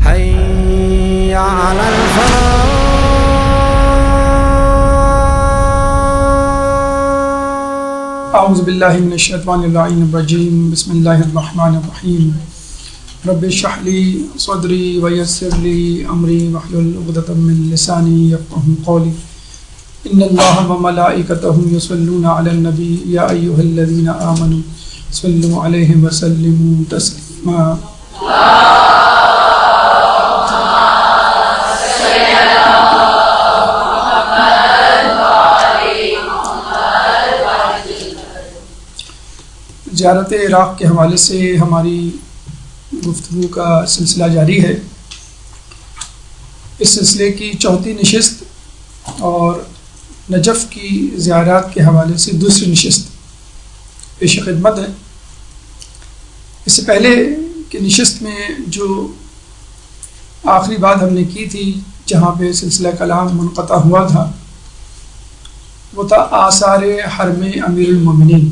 حي على الفلاح. اعوذ باللہ من الشیطان اللعین الرجیم. بسم اللہ الرحمن الرحیم. رب اشرح لی صدری ویسر لی امری واحلل عقدۃ من لسانی یفقهوا قولی. ان اللہ وملائکتہ یصلون علی النبی یا ایھا الذین آمنوا صلوا علیہ وسلموا تسلیما. زیارت عراق کے حوالے سے ہماری گفتگو کا سلسلہ جاری ہے. اس سلسلے کی چوتھی نشست اور نجف کی زیارات کے حوالے سے دوسری نشست پیش خدمت ہے. اس سے پہلے کہ نشست میں جو آخری بات ہم نے کی تھی جہاں پہ سلسلہ کلام منقطع ہوا تھا وہ تھا آثار حرم امیر المومنین.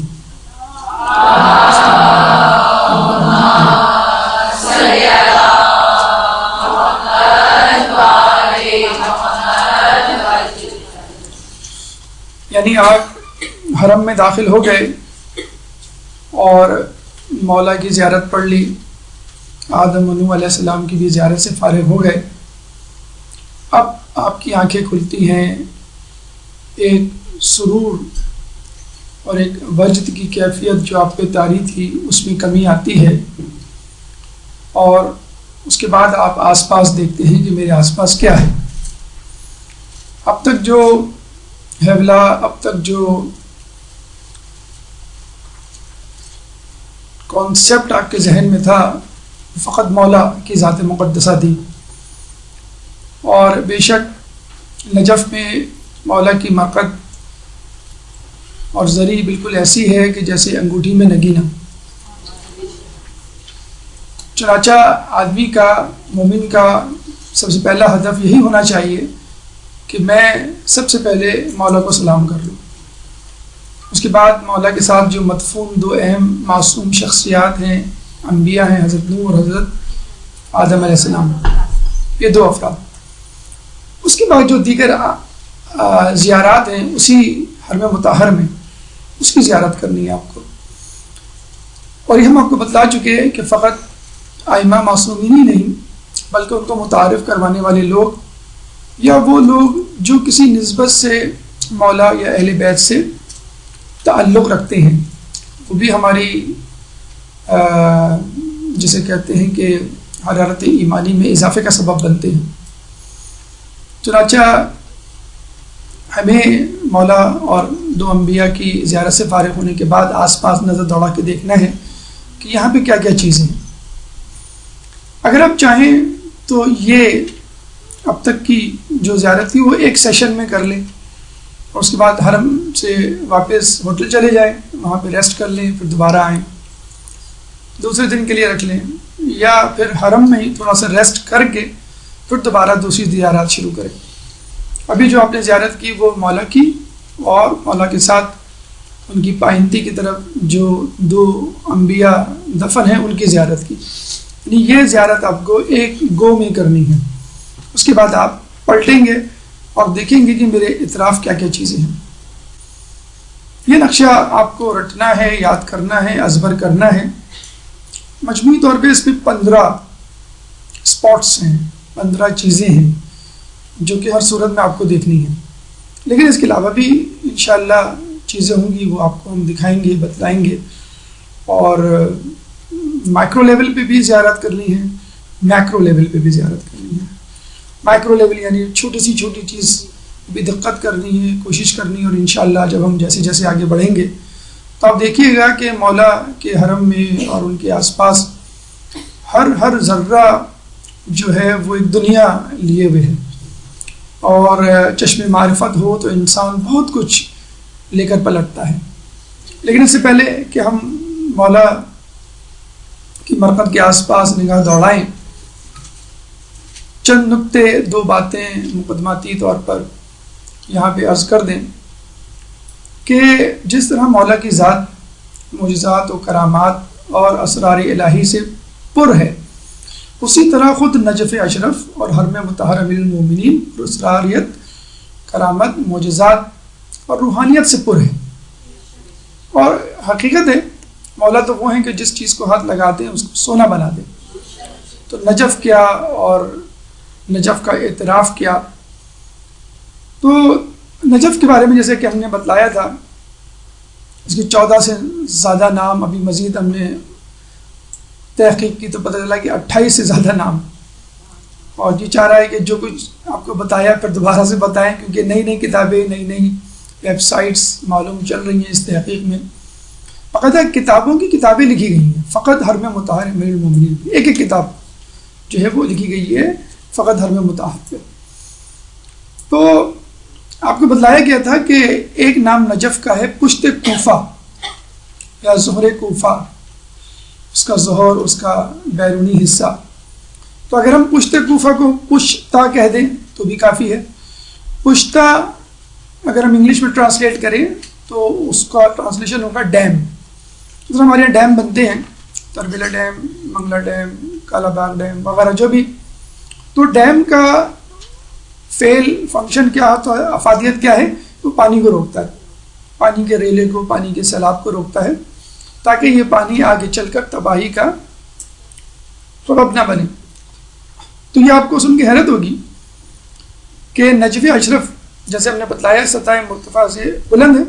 یعنی آپ حرم میں داخل ہو گئے اور مولا کی زیارت پڑھ لی، آدم و نوح علیہ السلام کی بھی زیارت سے فارغ ہو گئے. اب آپ کی آنکھیں کھلتی ہیں، ایک سرور اور ایک وجد کی کیفیت جو آپ پہ طاری تھی اس میں کمی آتی ہے، اور اس کے بعد آپ آس پاس دیکھتے ہیں کہ میرے آس پاس کیا ہے. اب تک جو حیولہ، اب تک جو کانسیپٹ آپ کے ذہن میں تھا فقط مولا کی ذات مقدسہ تھی. اور بے شک نجف میں مولا کی مرقد اور زری بالکل ایسی ہے کہ جیسے انگوٹھی میں نگینہ. چنانچہ آدمی کا، مومن کا سب سے پہلا ہدف یہی ہونا چاہیے کہ میں سب سے پہلے مولا کو سلام کر لوں. اس کے بعد مولا کے ساتھ جو مدفون دو اہم معصوم شخصیات ہیں، انبیاء ہیں، حضرت نوح اور حضرت آدم علیہ السلام، یہ دو افراد. اس کے بعد جو دیگر زیارات ہیں اسی حرم مطہر میں اس کی زیارت کرنی ہے آپ کو. اور یہ ہم آپ کو بتلا چکے ہیں کہ فقط ائمہ معصومین ہی نہیں بلکہ ان کو متعارف کروانے والے لوگ یا وہ لوگ جو کسی نسبت سے مولا یا اہل بیت سے تعلق رکھتے ہیں وہ بھی ہماری جسے کہتے ہیں کہ حرارت ایمانی میں اضافے کا سبب بنتے ہیں. چنانچہ ہمیں مولا اور دو انبیاء کی زیارت سے فارغ ہونے کے بعد آس پاس نظر دوڑا کے دیکھنا ہے کہ یہاں پہ کیا کیا چیزیں ہیں. اگر آپ چاہیں تو یہ اب تک کی جو زیارت تھی وہ ایک سیشن میں کر لیں اور اس کے بعد حرم سے واپس ہوٹل چلے جائیں، وہاں پہ ریسٹ کر لیں، پھر دوبارہ آئیں، دوسرے دن کے لیے رکھ لیں، یا پھر حرم میں ہی تھوڑا سا ریسٹ کر کے پھر دوبارہ دوسری زیارات شروع کریں. ابھی جو آپ نے زیارت کی وہ مولا کی اور مولا کے ساتھ ان کی پائنتی کی طرف جو دو انبیاء دفن ہیں ان کی زیارت کی. یعنی یہ زیارت آپ کو ایک گو میں کرنی ہے. اس کے بعد آپ پلٹیں گے اور دیکھیں گے کہ میرے اطراف کیا کیا چیزیں ہیں. یہ نقشہ آپ کو رٹنا ہے، یاد کرنا ہے، ازبر کرنا ہے. مجموعی طور پہ اس پہ 15 اسپاٹس ہیں، 15 چیزیں ہیں جو کہ ہر صورت میں آپ کو دیکھنی ہے. لیکن اس کے علاوہ بھی انشاءاللہ چیزیں ہوں گی وہ آپ کو ہم دکھائیں گے، بتلائیں گے. اور مائکرو لیول پہ بھی زیارت کرنی ہے، میکرو لیول پہ بھی زیارت کرنی ہے. مائکرو لیول یعنی چھوٹی سی چھوٹی چیز بھی دقت کرنی ہے، کوشش کرنی ہے. اور انشاءاللہ جب ہم جیسے جیسے آگے بڑھیں گے تو آپ دیکھیے گا کہ مولا کے حرم میں اور ان کے آس پاس ہر ذرہ جو ہے وہ ایک دنیا لیے ہوئے ہے. اور چشم معرفت ہو تو انسان بہت کچھ لے کر پلٹتا ہے. لیکن اس سے پہلے کہ ہم مولا کی مرقد کے آس پاس نگاہ دوڑائیں، چند نقطے، دو باتیں مقدماتی طور پر یہاں پہ عرض کر دیں کہ جس طرح مولا کی ذات معجزات و کرامات اور اسرار الہی سے پر ہے، اسی طرح خود نجف اشرف اور حرم مطہر امیر المومنین اسراریت، کرامت، معجزات اور روحانیت سے پر ہے. اور حقیقت ہے مولا تو وہ ہیں کہ جس چیز کو ہاتھ لگاتے ہیں اس کو سونا بنا دیں. تو نجف کیا اور نجف کا اعتراف کیا. تو نجف کے بارے میں جیسے کہ ہم نے بتلایا تھا، اس کے 14 سے زیادہ نام، ابھی مزید ہم نے تحقیق کی تو پتہ چلا کہ 28 سے زیادہ نام. اور جی چاہ رہا ہے کہ جو کچھ آپ کو بتایا پھر دوبارہ سے بتائیں، کیونکہ نئی نئی کتابیں، نئی نئی ویب سائٹس معلوم چل رہی ہیں اس تحقیق میں. فقط کتابوں کی کتابیں لکھی گئی ہیں، فقط حرم مطہر امیر المومنین، ایک ایک کتاب جو ہے وہ لکھی گئی ہے فقط حرم مطہر پہ. تو آپ کو بتلایا گیا تھا کہ ایک نام نجف کا ہے پشت کوفہ یا ظہر کوفہ، اس کا ظہر، اس کا بیرونی حصہ. تو اگر ہم پشت کوفہ کو پشتہ کہہ دیں تو بھی کافی ہے. پشتہ اگر ہم انگلش میں ٹرانسلیٹ کریں تو اس کا ٹرانسلیشن ہوگا ڈیم. جس طرح ہمارے یہاں ڈیم بنتے ہیں، Tarbela dam, Mangla dam, Kala Bagh dam وغیرہ جو بھی. تو ڈیم کا فعل فنکشن کیا ہوتا ہے، افادیت کیا ہے؟ وہ پانی کو روکتا ہے، پانی کے ریلے کو، پانی کے سیلاب کو روکتا ہے تاکہ یہ پانی آگے چل کر تباہی کا سبب نہ بنے. تو یہ آپ کو سن کے حیرت ہوگی کہ نجف اشرف جیسے ہم نے بتلایا سطح مرتفع سے بلند ہے،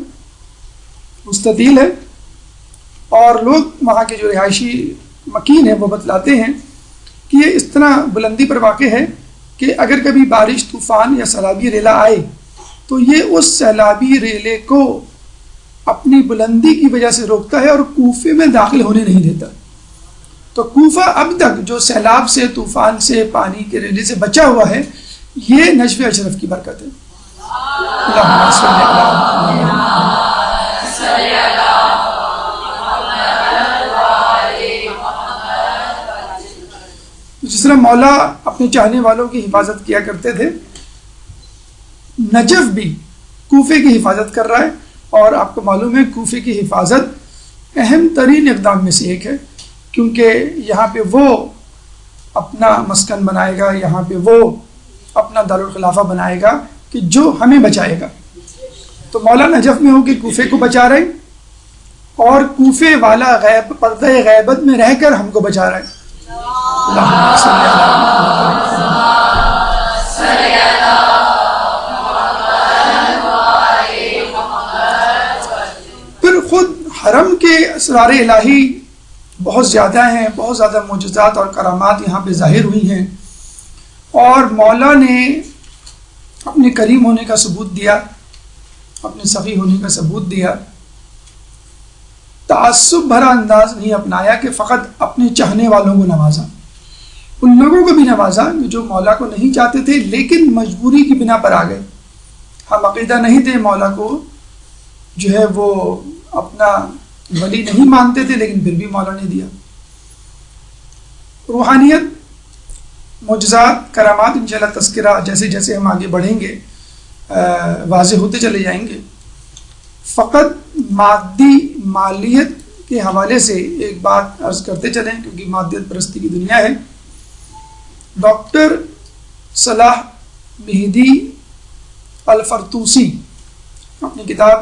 مستطیل ہے، اور لوگ وہاں کے جو رہائشی مکین ہیں وہ بتلاتے ہیں کہ یہ اس طرح بلندی پر واقع ہے کہ اگر کبھی بارش، طوفان یا سیلابی ریلا آئے تو یہ اس سیلابی ریلے کو اپنی بلندی کی وجہ سے روکتا ہے اور کوفے میں داخل ہونے نہیں دیتا. تو کوفہ اب تک جو سیلاب سے، طوفان سے، پانی کے ریلے سے بچا ہوا ہے، یہ نجف اشرف کی برکت ہے. اللہم صلی علی جس طرح مولا اپنے چاہنے والوں کی حفاظت کیا کرتے تھے، نجف بھی کوفے کی حفاظت کر رہا ہے. اور آپ کو معلوم ہے کوفے کی حفاظت اہم ترین اقدام میں سے ایک ہے، کیونکہ یہاں پہ وہ اپنا مسکن بنائے گا، یہاں پہ وہ اپنا دارالخلافہ بنائے گا کہ جو ہمیں بچائے گا. تو مولا نجف میں ہو کہ کوفے کو بچا رہے، اور کوفے والا غیب، پردہ غیبت میں رہ کر ہم کو بچا رہا ہے. اللہم صلی پھر خود حرم کے اسرار الہی بہت زیادہ ہیں، بہت زیادہ معجزات اور کرامات یہاں پہ ظاہر ہوئی ہیں، اور مولا نے اپنے کریم ہونے کا ثبوت دیا، اپنے سخی ہونے کا ثبوت دیا. تعصب بھرا انداز نہیں اپنایا کہ فقط اپنے چاہنے والوں کو نوازا، ان لوگوں کو بھی نوازا جو مولا کو نہیں چاہتے تھے لیکن مجبوری کی بنا پر آ گئے. ہم عقیدہ نہیں تھے مولا کو جو ہے وہ اپنا ولی نہیں مانتے تھے، لیکن پھر بھی مولا نے دیا. روحانیت، معجزات، کرامات انشاءاللہ تذکرہ جیسے جیسے ہم آگے بڑھیں گے واضح ہوتے چلے جائیں گے. فقط مادی مالیت کے حوالے سے ایک بات عرض کرتے چلیں کیونکہ مادیت پرستی کی دنیا ہے. ڈاکٹر صلاح مہدی الفرتوسی اپنی کتاب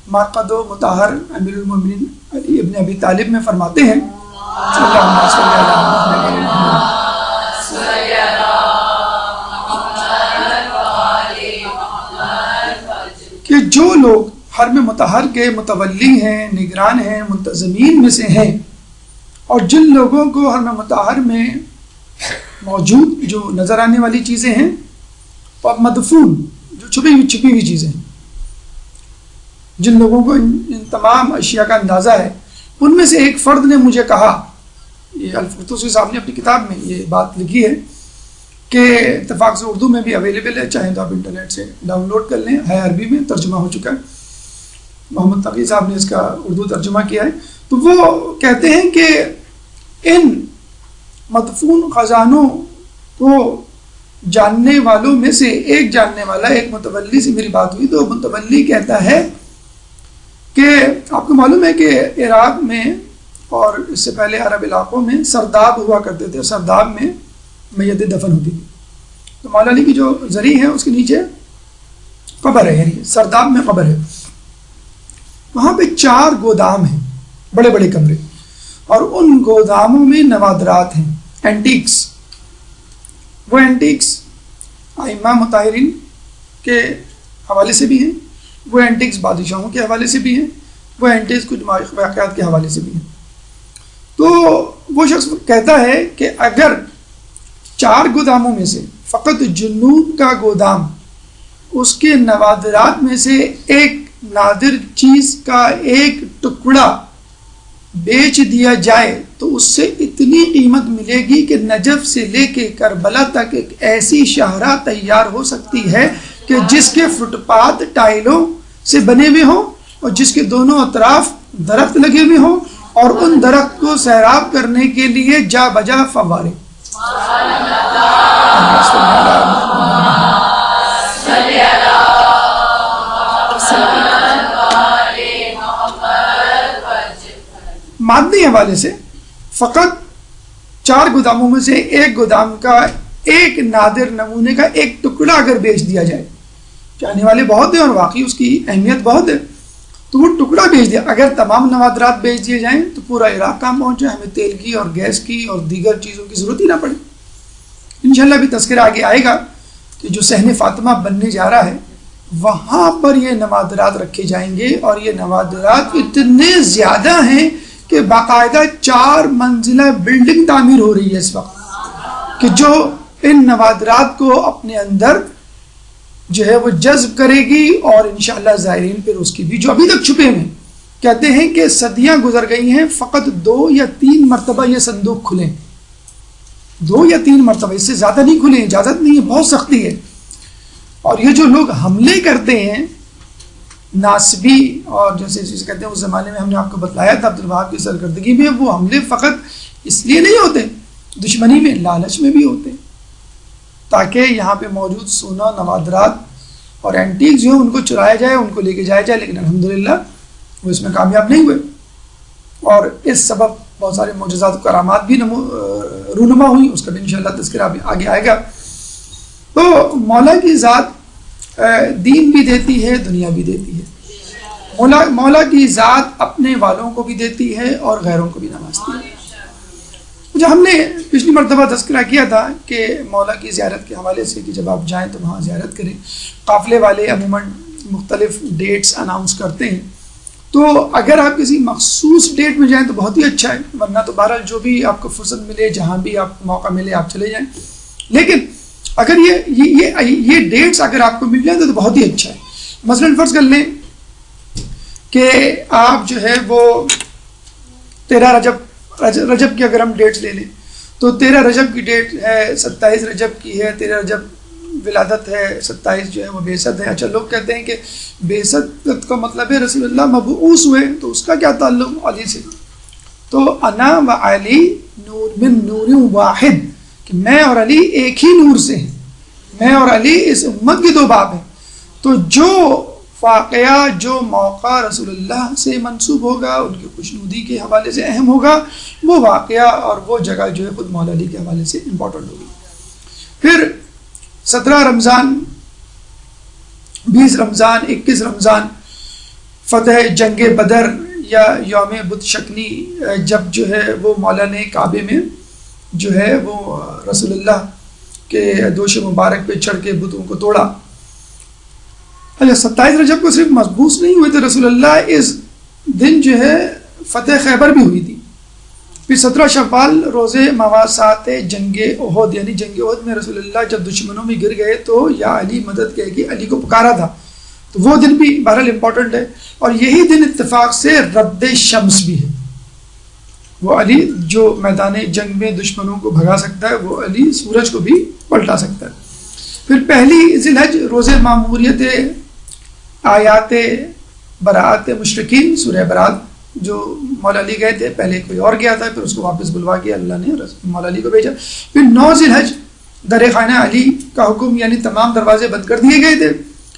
مرقد و مطہر امیر المومنین علی ابن ابی طالب میں فرماتے ہیں کہ جو لوگ حرم مطہر کے متولی ہیں، نگران ہیں، منتظمین میں سے ہیں، اور جن لوگوں کو حرم مطہر میں موجود جو نظر آنے والی چیزیں ہیں اور مدفون جو چھپی ہوئی چیزیں ہیں، جن لوگوں کو ان تمام اشیاء کا اندازہ ہے، ان میں سے ایک فرد نے مجھے کہا، یہ الفرتوسی صاحب نے اپنی کتاب میں یہ بات لکھی ہے کہ اتفاق سے اردو میں بھی اویلیبل ہے، چاہیں تو آپ انٹرنیٹ سے ڈاؤن لوڈ کر لیں، ہے عربی میں ترجمہ ہو چکا ہے، محمد تقی صاحب نے اس کا اردو ترجمہ کیا ہے. تو وہ کہتے ہیں کہ ان مدفون خزانوں کو جاننے والوں میں سے ایک جاننے والا، ایک متولی سے میری بات ہوئی، تو متولی کہتا ہے کہ آپ کو معلوم ہے کہ عراق میں اور اس سے پہلے عرب علاقوں میں سرداب ہوا کرتے تھے، سرداب میں میتیں دفن ہوتی تھی. تو مولا علی کی جو زری ہے اس کے نیچے قبر ہے، یعنی سرداب میں قبر ہے. وہاں پہ 4 گودام ہیں، بڑے بڑے کمرے، اور ان گوداموں میں نوادرات ہیں، اینٹیکس. وہ اینٹیکس ائمہ مطہرین کے حوالے سے بھی ہیں، وہ اینٹیکس بادشاہوں کے حوالے سے بھی ہیں، وہ اینٹیکس کچھ واقعات کے حوالے سے بھی ہیں. تو وہ شخص کہتا ہے کہ اگر 4 گوداموں میں سے فقط جنوب کا گودام اس کے نوادرات میں سے ایک نادر چیز کا ایک ٹکڑا بیچ دیا جائے تو اس سے اتنی قیمت ملے گی کہ نجف سے لے کے کربلا تک ایک ایسی شاہراہ تیار ہو سکتی ہے کہ جس کے فٹ پاتھ ٹائلوں سے بنے ہوئے ہوں اور جس کے دونوں اطراف درخت لگے ہوئے ہوں اور ان درخت کو سیراب کرنے کے لیے جا بجا فوارے. مادی حوالے سے فقط 4 گوداموں میں سے ایک گودام کا ایک نادر نمونے کا ایک ٹکڑا اگر بیچ دیا جائے، چاہنے والے بہت ہیں اور واقعی اس کی اہمیت بہت ہے، تو وہ ٹکڑا بیچ دیا. اگر تمام نوادرات بیچ دیے جائیں تو پورا عراق کام پہنچے، ہمیں تیل کی اور گیس کی اور دیگر چیزوں کی ضرورت ہی نہ پڑے. انشاءاللہ بھی تذکرہ آگے آئے گا کہ جو صحن فاطمہ بننے جا رہا ہے وہاں پر یہ نوادرات رکھے جائیں گے، اور یہ نوادرات اتنے زیادہ ہیں کہ باقاعدہ 4 منزلہ بلڈنگ تعمیر ہو رہی ہے اس وقت، کہ جو ان نوادرات کو اپنے اندر جو ہے وہ جذب کرے گی. اور انشاءاللہ زائرین پھر اس کی بھی جو ابھی تک چھپے ہیں، کہتے ہیں کہ صدیاں گزر گئی ہیں، فقط 2 یا 3 مرتبہ یہ صندوق کھلے، 2 یا 3 مرتبہ، اس سے زیادہ نہیں کھلے، اجازت نہیں ہے، بہت سختی ہے. اور یہ جو لوگ حملے کرتے ہیں ناسبی، اور جیسے کہتے ہیں اس زمانے میں ہم نے آپ کو بتلایا تھا عبدالوہاب کی سرکردگی میں، وہ حملے فقط اس لیے نہیں ہوتے، دشمنی میں، لالچ میں بھی ہوتے، تاکہ یہاں پہ موجود سونا، نوادرات اور اینٹیکس جو ہیں ان کو چرایا جائے، ان کو لے کے جایا جائے. لیکن الحمدللہ وہ اس میں کامیاب نہیں ہوئے، اور اس سبب بہت سارے معجزات و کرامات بھی رونما ہوئی. اس کا بھی انشاءاللہ تذکرہ آگے آئے گا. تو مولا کی ذات دین بھی دیتی ہے، دنیا بھی دیتی ہے. مولا کی ذات اپنے والوں کو بھی دیتی ہے اور غیروں کو بھی نوازتی ہے. جو ہم نے پچھلی مرتبہ تذکرہ کیا تھا کہ مولا کی زیارت کے حوالے سے کہ جب آپ جائیں تو وہاں زیارت کریں. قافلے والے عموماً مختلف ڈیٹس اناؤنس کرتے ہیں، تو اگر آپ کسی مخصوص ڈیٹ میں جائیں تو بہت ہی اچھا ہے، ورنہ تو بہرحال جو بھی آپ کو فرصت ملے، جہاں بھی آپ کو موقع ملے آپ چلے جائیں. لیکن اگر یہ ڈیٹس اگر آپ کو مل جائیں تو بہت ہی اچھا ہے. مثلاً فرض کر لیں کہ آپ جو ہے وہ 13 رجب کی اگر ہم ڈیٹس لے لیں تو 13 رجب کی ڈیٹ ہے، 27 رجب کی ہے، 13 رجب ولادت ہے، 27 جو ہے وہ بعثت ہے. اچھا، لوگ کہتے ہیں کہ بعثت کا مطلب ہے رسول اللہ مبعوث ہوئے، تو اس کا کیا تعلق علی سے؟ تو انا و علی نور من نور واحد، کہ میں اور علی ایک ہی نور سے ہیں، میں اور علی اس امت کے 2 باپ ہیں. تو جو واقعہ، جو موقع رسول اللہ سے منسوب ہوگا، ان کی خوشنودی کے حوالے سے اہم ہوگا، وہ واقعہ اور وہ جگہ جو ہے خود مولا علی کے حوالے سے امپورٹنٹ ہوگی. پھر 17 رمضان، 20 رمضان، 21 رمضان، فتح جنگ بدر یا یوم بت شکنی، جب جو ہے وہ مولا نے کعبے میں جو ہے وہ رسول اللہ کے دوش مبارک پہ چڑھ کے بتوں کو توڑا. اچھا، 27 رجب کو صرف مبعوث نہیں ہوئے تھے رسول اللہ، اس دن جو ہے فتح خیبر بھی ہوئی تھی. پھر 17 شوال روز مواسات جنگ احد، یعنی جنگ احد میں رسول اللہ جب دشمنوں میں گر گئے تو یا علی مدد کہہ کے علی کو پکارا تھا، تو وہ دن بھی بہرحال امپورٹنٹ ہے. اور یہی دن اتفاق سے رد شمس بھی ہے، وہ علی جو میدان جنگ میں دشمنوں کو بھگا سکتا ہے، وہ علی سورج کو بھی پلٹا سکتا ہے. پھر پہلی ذی الحج روز معموریت آیات براءت مشرکین، سورہ براءت جو مولا علی گئے تھے، پہلے کوئی اور گیا تھا، پھر اس کو واپس بلوا کے اللہ نے مولا علی کو بھیجا. پھر 9 ذی الحج در خانہ علی کا حکم، یعنی تمام دروازے بند کر دیے گئے تھے،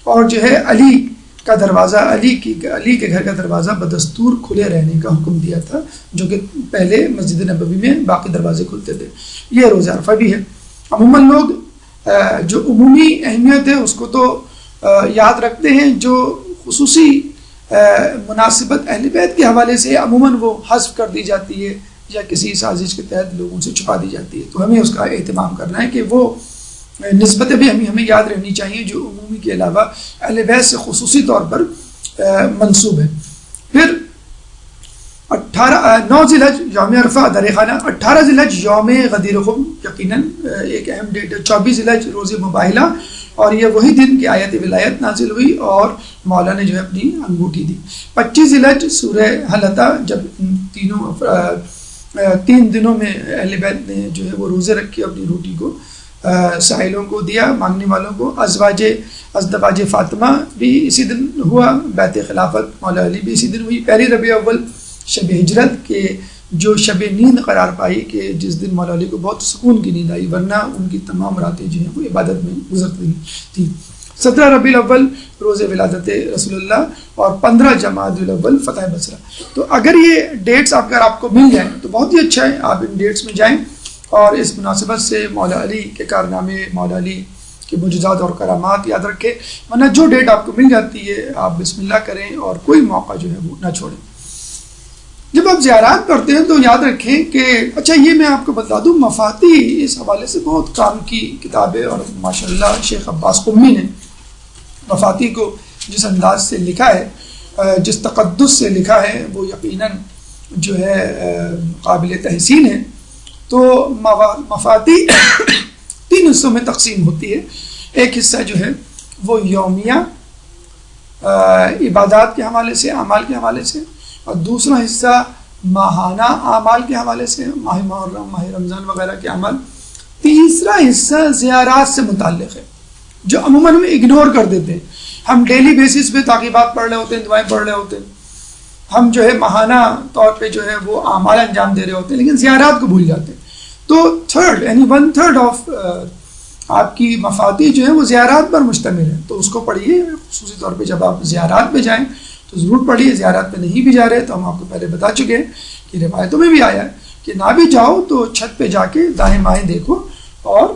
اور جو ہے علی کا دروازہ علی کے گھر کا دروازہ بدستور کھلے رہنے کا حکم دیا تھا، جو کہ پہلے مسجد نبوی میں باقی دروازے کھلتے تھے۔ یہ روزہ عرفہ بھی ہے۔ عموماً لوگ جو عمومی اہمیت ہے اس کو تو یاد رکھتے ہیں، جو خصوصی مناسبت اہل بیت کے حوالے سے عموماً وہ حذف کر دی جاتی ہے یا کسی سازش کے تحت لوگوں سے چھپا دی جاتی ہے، تو ہمیں اس کا اہتمام کرنا ہے کہ وہ نسبتیں بھی ہمیں یاد رہنی چاہیے جو عمومی کے علاوہ اہل بیت سے خصوصی طور پر منسوب ہے۔ پھر 9 ذی الحج یوم عرفہ در خانہ، 18 ذی الحج یوم غدیر خم، یقیناً ایک اہم ڈیٹ ہے۔ 24 ذی الحج روز مباہلہ، اور یہ وہی دن کی آیت ولایت نازل ہوئی اور مولا نے جو ہے اپنی انگوٹھی دی۔ 25 ذی الحج سورہ حلطہ، جب تین دنوں میں اہل بیت نے جو ہے وہ روزے رکھے، اپنی روٹی کو سائلوں کو دیا، مانگنے والوں کو۔ ازدواج فاطمہ بھی اسی دن ہوا، بیت خلافت مولا علی بھی اسی دن ہوئی۔ پہلی ربیع اول شب ہجرت کے جو شب نیند قرار پائی کہ جس دن مولا علی کو بہت سکون کی نیند آئی، ورنہ ان کی تمام راتیں جو ہیں وہ عبادت میں گزرتی تھی۔ 17 ربیع الاول روز ولادت رسول اللہ، اور 15 جمادی الاول فتح بصرہ۔ تو اگر یہ ڈیٹس اگر آپ کو مل جائیں تو بہت ہی اچھا ہے، آپ ان ڈیٹس میں جائیں اور اس مناسبت سے مولا علی کے کارنامے، مولا علی کے معجزات اور کرامات یاد رکھیں، ورنہ جو ڈیٹ آپ کو مل جاتی ہے آپ بسم اللہ کریں اور کوئی موقع جو ہے وہ نہ چھوڑیں۔ جب آپ زیارات کرتے ہیں تو یاد رکھیں کہ اچھا یہ میں آپ کو بتا دوں، مفاتی اس حوالے سے بہت کام کی کتاب ہے، اور ماشاءاللہ شیخ عباس قمی نے مفاتی کو جس انداز سے لکھا ہے، جس تقدس سے لکھا ہے، وہ یقیناً جو ہے قابل تحسین ہے۔ تو مفاتی 3 حصوں میں تقسیم ہوتی ہے۔ ایک حصہ جو ہے وہ یومیہ عبادات کے حوالے سے، اعمال کے حوالے سے، اور دوسرا حصہ ماہانہ اعمال کے حوالے سے، ماہ محرم، ماہ رمضان وغیرہ کے اعمال۔ تیسرا حصہ زیارات سے متعلق ہے، جو عموماً ہم اگنور کر دیتے ہیں۔ ہم ڈیلی بیسس پہ تعقیبات پڑھ رہے ہوتے ہیں، دعائیں پڑھ رہے ہوتے ہیں، ہم جو ہے ماہانہ طور پہ جو ہے وہ اعمال انجام دے رہے ہوتے ہیں، لیکن زیارات کو بھول جاتے ہیں۔ تو 1/3 آف آپ کی مفاتی جو ہے وہ زیارات پر مشتمل ہے، تو اس کو پڑھیے خصوصی طور پہ جب آپ زیارات پہ جائیں تو ضرور پڑھیے۔ زیارات پہ نہیں بھی جا رہے تو ہم آپ کو پہلے بتا چکے ہیں کہ روایتوں میں بھی آیا ہے کہ نہ بھی جاؤ تو چھت پہ جا کے دائیں بائیں دیکھو اور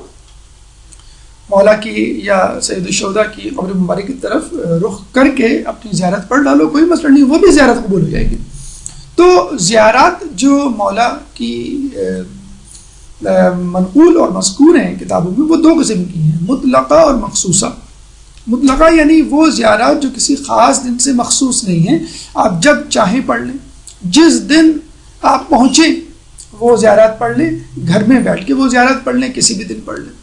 مولا کی یا سید الشہداء کی قبر مبارک کی طرف رخ کر کے اپنی زیارت پڑھ ڈالو، کوئی مسئلہ نہیں، وہ بھی زیارت قبول ہو جائے گی۔ تو زیارات جو مولا کی منقول اور مذکور ہیں کتابوں میں، وہ 2 قسم کی ہیں، مطلقہ اور مخصوصہ۔ مطلقہ یعنی وہ زیارات جو کسی خاص دن سے مخصوص نہیں ہیں، آپ جب چاہیں پڑھ لیں، جس دن آپ پہنچیں وہ زیارات پڑھ لیں، گھر میں بیٹھ کے وہ زیارت پڑھ لیں، کسی بھی دن پڑھ لیں۔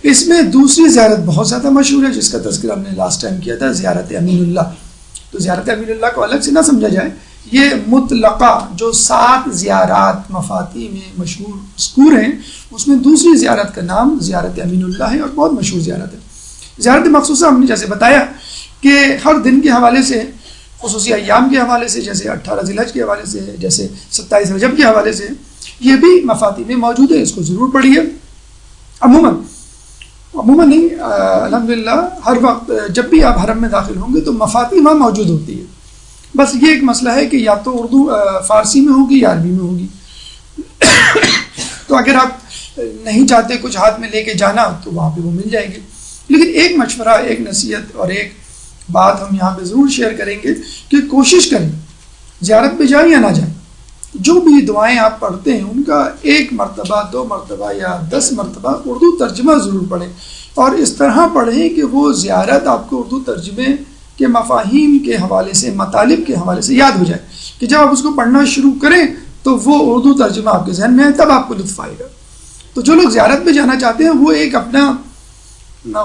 اس میں دوسری زیارت بہت زیادہ مشہور ہے، جس کا تذکرہ ہم نے لاسٹ ٹائم کیا تھا، زیارت امین اللہ۔ تو زیارت امین اللہ کو الگ سے نہ سمجھا جائے، یہ مطلقہ جو 7 زیارات مفاتی میں مذکور ہیں، اس میں دوسری زیارت کا نام زیارت امین اللہ ہے، اور بہت مشہور زیارت ہے۔ زیارت مخصوصہ ہم نے جیسے بتایا کہ ہر دن کے حوالے سے، خصوصی ایام کے حوالے سے، جیسے 18 ذی الحج کے حوالے سے، جیسے 27 رجب کے حوالے سے، یہ بھی مفاتی میں موجود ہے، اس کو ضرور پڑھیے۔ عموماً نہیں، الحمدللہ ہر وقت جب بھی آپ حرم میں داخل ہوں گے تو مفاتی وہاں موجود ہوتی ہے، بس یہ ایک مسئلہ ہے کہ یا تو اردو فارسی میں ہوگی یا عربی میں ہوگی۔ تو اگر آپ نہیں چاہتے کچھ ہاتھ میں لے کے جانا تو وہاں پہ وہ مل جائے گی۔ لیکن ایک مشورہ، ایک نصیحت اور ایک بات ہم یہاں پہ ضرور شیئر کریں گے کہ کوشش کریں زیارت پہ جائیں یا نہ جائیں، جو بھی دعائیں آپ پڑھتے ہیں ان کا 1 مرتبہ 2 مرتبہ یا 10 مرتبہ اردو ترجمہ ضرور پڑھیں، اور اس طرح پڑھیں کہ وہ زیارت آپ کو اردو ترجمے کے مفاہیم کے حوالے سے، مطالب کے حوالے سے یاد ہو جائے، کہ جب آپ اس کو پڑھنا شروع کریں تو وہ اردو ترجمہ آپ کے ذہن میں ہے، تب آپ کو لطف آئے گا۔ تو جو لوگ زیارت پہ جانا چاہتے ہیں وہ ایک اپنا